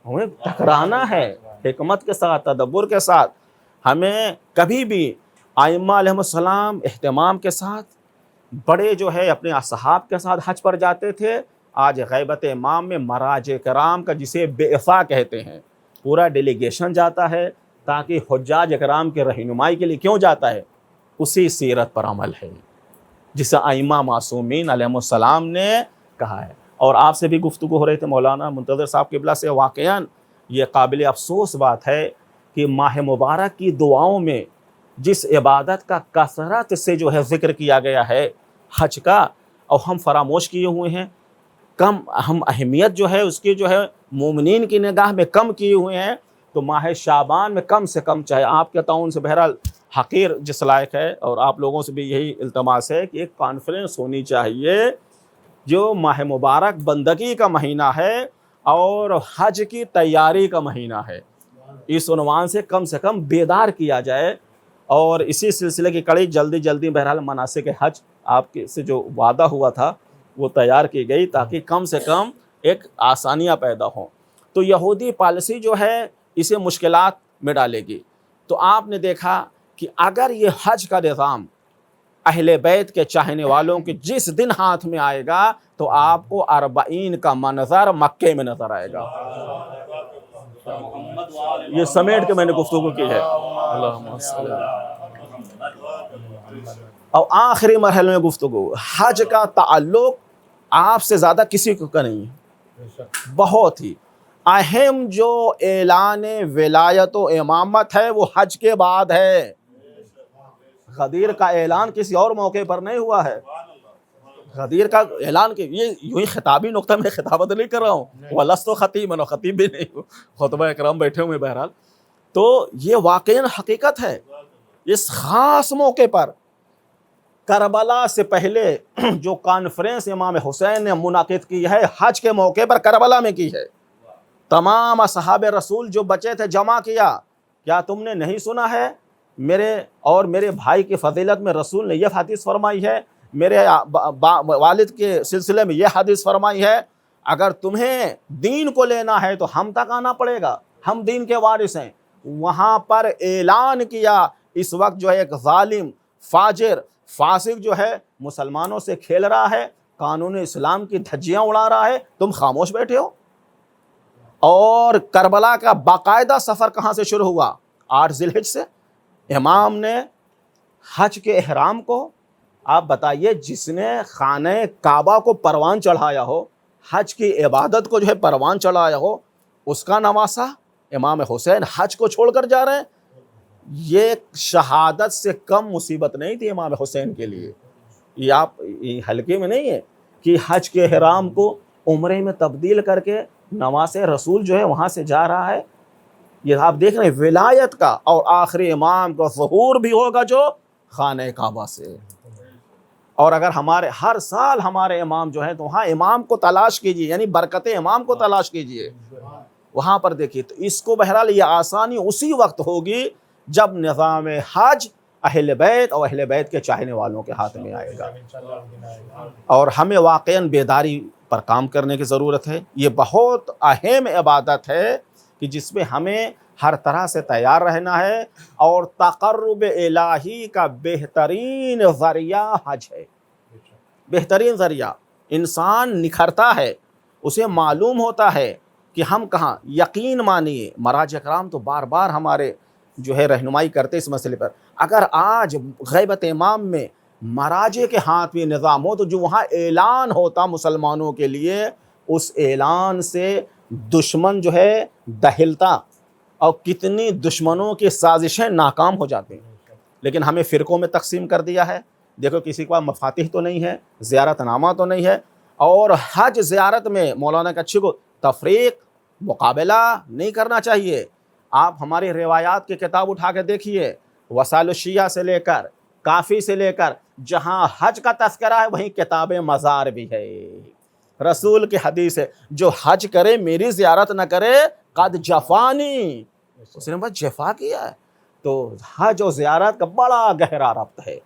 ہمیں ٹکرانا ہے حکمت کے ساتھ، تدبر کے ساتھ۔ ہمیں کبھی بھی ائمہ علیہ السلام اہتمام کے ساتھ بڑے جو ہے اپنے اصحاب کے ساتھ حج پر جاتے تھے، آج غیبت امام میں مراج کرام کا جسے بعثہ کہتے ہیں پورا ڈیلیگیشن جاتا ہے، تاکہ حجاج اکرام کے رہنمائی کے لیے کیوں جاتا ہے؟ اسی سیرت پر عمل ہے جسے ائمہ معصومین علیہ السلام نے کہا ہے۔ اور آپ سے بھی گفتگو ہو رہی تھی مولانا منتظر صاحب قبلہ سے، واقعاً یہ قابل افسوس بات ہے کہ ماہ مبارک کی دعاؤں میں جس عبادت کا کثرت سے جو ہے ذکر کیا گیا ہے حج کا، اور ہم فراموش کیے ہوئے ہیں، کم ہم اہمیت جو ہے اس کی جو ہے مومنین کی نگاہ میں کم کیے ہوئے ہیں۔ تو ماہ شعبان میں کم سے کم، چاہے آپ کے تعاون سے بہرحال حقیر جس لائق ہے، اور آپ لوگوں سے بھی یہی التماس ہے کہ ایک کانفرنس ہونی چاہیے جو ماہ مبارک بندگی کا مہینہ ہے اور حج کی تیاری کا مہینہ ہے، اس عنوان سے کم بیدار کیا جائے۔ اور اسی سلسلے کی کڑی جلدی بہرحال مناسک حج آپ کے سے جو وعدہ ہوا تھا وہ تیار کی گئی، تاکہ کم سے کم ایک آسانیاں پیدا ہوں۔ تو یہودی پالیسی جو ہے اسے مشکلات میں ڈالے گی۔ تو آپ نے دیکھا کہ اگر یہ حج کا نظام اہل بیت کے چاہنے والوں کے جس دن ہاتھ میں آئے گا تو آپ کو 40 کا منظر مکے میں نظر آئے گا۔ یہ سمیٹ کے میں نے گفتگو کی ہے۔ اللہم صلی اللہ اور آخری مرحلے میں گفتگو، حج کا تعلق آپ سے زیادہ کسی کو کا نہیں ہے، بہت ہی اہم جو اعلان ولایت و امامت ہے وہ حج کے بعد ہے۔ غدیر کا اعلان کسی اور موقع پر نہیں ہوا ہے، غدیر کا اعلان کہ یہ یوں ہی خطابی نقطہ میں خطابت نہیں کر رہا ہوں، وَلَسْتُ خَطِيبًا، خطیب بھی نہیں ہوں، خطبہ اکرام بیٹھے ہوئے بہرحال، تو یہ واقعاً حقیقت ہے۔ اس خاص موقع پر کربلا سے پہلے جو کانفرنس امام حسین نے منعقد کی ہے حج کے موقع پر کربلا میں کی ہے، تمام اصحاب رسول جو بچے تھے جمع کیا، کیا تم نے نہیں سنا ہے میرے اور میرے بھائی کی فضیلت میں رسول نے یہ حدیث فرمائی ہے، میرے والد کے سلسلے میں یہ حدیث فرمائی ہے، اگر تمہیں دین کو لینا ہے تو ہم تک آنا پڑے گا، ہم دین کے وارث ہیں۔ وہاں پر اعلان کیا، اس وقت جو ہے ایک ظالم فاجر فاسق جو ہے مسلمانوں سے کھیل رہا ہے، قانون اسلام کی دھجیاں اڑا رہا ہے، تم خاموش بیٹھے ہو۔ اور کربلا کا باقاعدہ سفر کہاں سے شروع ہوا؟ 8 ذی الحج سے۔ امام نے حج کے احرام کو، آپ بتائیے جس نے خانہ کعبہ کو پروان چڑھایا ہو، حج کی عبادت کو جو ہے پروان چڑھایا ہو، اس کا نواسا امام حسین حج کو چھوڑ کر جا رہے ہیں۔ یہ شہادت سے کم مصیبت نہیں تھی امام حسین کے لیے۔ یہ آپ ہلکے میں نہیں ہے کہ حج کے احرام کو عمرے میں تبدیل کر کے نواز رسول جو ہے وہاں سے جا رہا ہے۔ یہ آپ دیکھ رہے ہیں ولایت کا، اور آخری امام کا ظہور بھی ہوگا جو خانہ کعبہ سے۔ اور اگر ہر سال ہمارے امام جو ہیں تو وہاں امام کو تلاش کیجیے، یعنی برکت امام کو تلاش کیجیے، وہاں پر دیکھیے۔ تو اس کو بہرحال یہ آسانی اسی وقت ہوگی جب نظام حج اہل بیت اور اہل بیت کے چاہنے والوں کے ہاتھ میں آئے گا۔ اور ہمیں واقعاً بیداری پر کام کرنے کی ضرورت ہے۔ یہ بہت اہم عبادت ہے کہ جس میں ہمیں ہر طرح سے تیار رہنا ہے، اور تقرب الہی کا بہترین ذریعہ حج ہے۔ بہترین ذریعہ، انسان نکھرتا ہے، اسے معلوم ہوتا ہے کہ ہم کہاں۔ یقین مانیے مراجع کرام تو بار بار ہمارے جو ہے رہنمائی کرتے اس مسئلے پر۔ اگر آج غیبت امام میں مراجع کے ہاتھ میں نظام ہو تو جو وہاں اعلان ہوتا مسلمانوں کے لیے، اس اعلان سے دشمن جو ہے دہلتا، اور کتنی دشمنوں کی سازشیں ناکام ہو جاتی ہیں۔ لیکن ہمیں فرقوں میں تقسیم کر دیا ہے۔ دیکھو کسی کے پاس مفاتیح تو نہیں ہے، زیارت نامہ تو نہیں ہے، اور حج زیارت میں مولانا کچھی کو تفریق مقابلہ نہیں کرنا چاہیے۔ آپ ہماری روایات کی کتاب اٹھا کے دیکھیے، وسائل الشیعہ سے لے کر کافی سے لے کر جہاں حج کا تذکرہ ہے وہیں کتاب مزار بھی ہے۔ رسول کی حدیث ہے، جو حج کرے میری زیارت نہ کرے قد جفانی، اس نے بس جفا کیا ہے۔ تو حج و زیارت کا بڑا گہرا ربط ہے،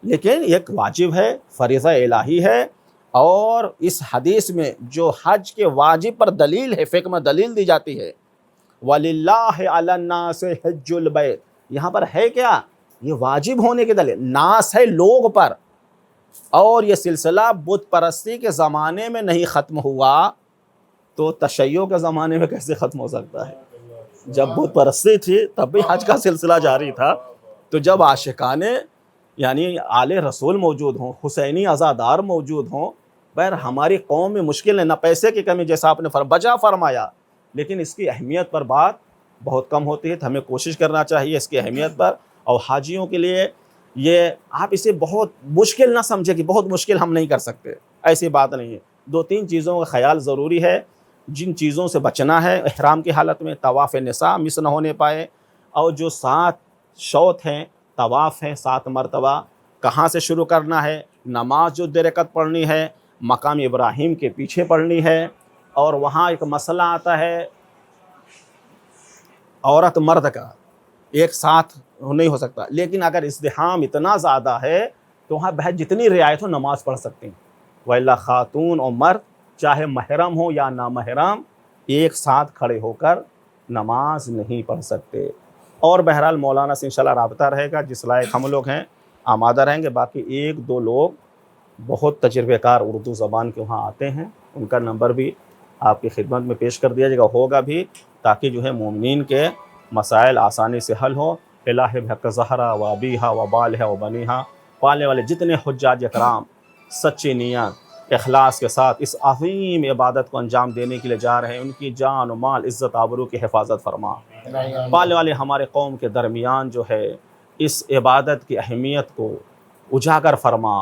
لیکن ایک واجب ہے، فریضہ الہی ہے۔ اور اس حدیث میں جو حج کے واجب پر دلیل ہے، فقہ میں دلیل دی جاتی ہے، وَلِلَّهِ عَلَى النَّاسِ حِجُّ الْبَيْتِ، یہاں پر ہے کیا؟ یہ واجب ہونے کے دلیل، ناس ہے لوگ پر۔ اور یہ سلسلہ بت پرستی کے زمانے میں نہیں ختم ہوا تو تشیع کے زمانے میں کیسے ختم ہو سکتا ہے؟ جب بت پرستی تھی تب بھی حج کا سلسلہ جاری تھا۔ تو جب عاشقانے یعنی آل رسول موجود ہوں، حسینی عزادار موجود ہوں، بہر ہماری قوم میں مشکل ہے، نہ پیسے کی کمی جیسا آپ نے بجا فرمایا، لیکن اس کی اہمیت پر بات بہت کم ہوتی ہے۔ تو ہمیں کوشش کرنا چاہیے اس کی اہمیت پر۔ اور حاجیوں کے لیے یہ آپ اسے بہت مشکل نہ سمجھے کہ بہت مشکل ہم نہیں کر سکتے، ایسی بات نہیں ہے۔ 2-3 چیزوں کا خیال ضروری ہے، جن چیزوں سے بچنا ہے احرام کی حالت میں، طواف نساء مس نہ ہونے پائے، اور جو 7 شوط ہیں طواف ہیں 7 مرتبہ، کہاں سے شروع کرنا ہے، نماز جو 2 رکعت پڑھنی ہے مقام ابراہیم کے پیچھے پڑھنی ہے۔ اور وہاں ایک مسئلہ آتا ہے عورت مرد کا ایک ساتھ نہیں ہو سکتا، لیکن اگر ازدحام اتنا زیادہ ہے تو وہاں بہت جتنی رعایت ہو نماز پڑھ سکتے ہیں۔ وَإِلَّا خاتون اور مرد چاہے محرم ہو یا نامحرم ایک ساتھ کھڑے ہو کر نماز نہیں پڑھ سکتے۔ اور بہرحال مولانا سے انشاءاللہ رابطہ رہے گا، جس لائق ہم لوگ ہیں آمادہ رہیں گے۔ باقی 1-2 لوگ بہت تجربے کار اردو زبان کے وہاں آتے ہیں، ان کا نمبر بھی آپ کی خدمت میں پیش کر دیا جائے گا، ہوگا بھی، تاکہ جو ہے مومنین کے مسائل آسانی سے حل ہوں۔ الہ بحق زہرا و ابیہا و بالہا و بنیہا، پالنے والے جتنے حجاج اکرام سچی نیت اخلاص کے ساتھ اس عظیم عبادت کو انجام دینے کے لیے جا رہے ہیں، ان کی جان و مال عزت آبرو کی حفاظت فرما۔ پالنے والے ہمارے قوم کے درمیان جو ہے اس عبادت کی اہمیت کو اجاگر فرما،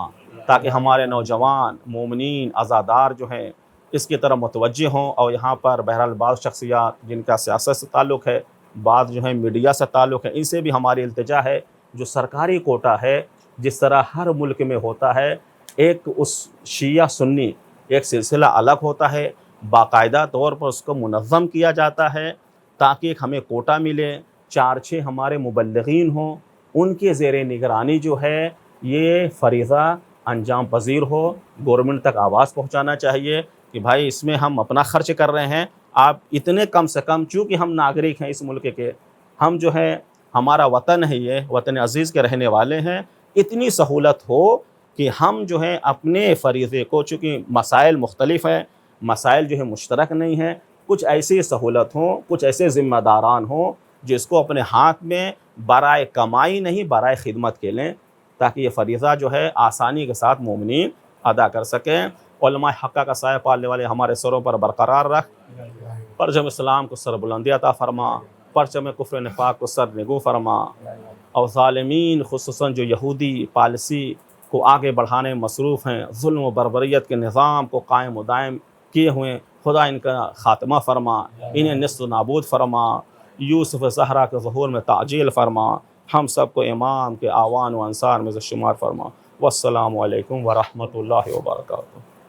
تاکہ ہمارے نوجوان مومنین عزادار جو ہیں اس کی طرف متوجہ ہوں۔ اور یہاں پر بہرحال بعض شخصیات جن کا سیاست سے تعلق ہے، بعض جو ہیں میڈیا سے تعلق ہے، ان سے بھی ہماری التجا ہے، جو سرکاری کوٹا ہے جس طرح ہر ملک میں ہوتا ہے، ایک اس شیعہ سنی ایک سلسلہ الگ ہوتا ہے، باقاعدہ طور پر اس کو منظم کیا جاتا ہے تاکہ ہمیں کوٹا ملے، 4-6 ہمارے مبلغین ہوں، ان کے زیر نگرانی جو ہے یہ فریضہ انجام پذیر ہو۔ گورنمنٹ تک آواز پہنچانا چاہیے کہ بھائی اس میں ہم اپنا خرچ کر رہے ہیں، آپ اتنے کم سے کم، چونکہ ہم ناگرک ہیں اس ملک کے، ہم جو ہے ہمارا وطن ہے، یہ وطن عزیز کے رہنے والے ہیں، اتنی سہولت ہو کہ ہم جو ہے اپنے فریضے کو، چونکہ مسائل مختلف ہیں، مسائل جو ہے مشترک نہیں ہیں، کچھ ایسی سہولت ہوں، کچھ ایسے ذمہ داران ہوں جس کو اپنے ہاتھ میں برائے کمائی نہیں برائے خدمت کے لیں، تاکہ یہ فریضہ جو ہے آسانی کے ساتھ مومنین ادا کر سکیں۔ علماء حقہ کا سایہ پالنے والے ہمارے سروں پر برقرار رکھ، پرچم اسلام کو سر بلندی عطا فرما، پرچم کفر نفاق کو سر نگو فرما، اور ظالمین خصوصاً جو یہودی پالیسی کو آگے بڑھانے میں مصروف ہیں، ظلم و بربریت کے نظام کو قائم و دائم کیے ہوئے، خدا ان کا خاتمہ فرما، انہیں نصف نابود فرما، یوسف زہرا کے ظہور میں تعجیل فرما، ہم سب کو امام کے آوان و انصار میں سے شمار فرما۔ والسلام علیکم ورحمۃ اللہ وبرکاتہ۔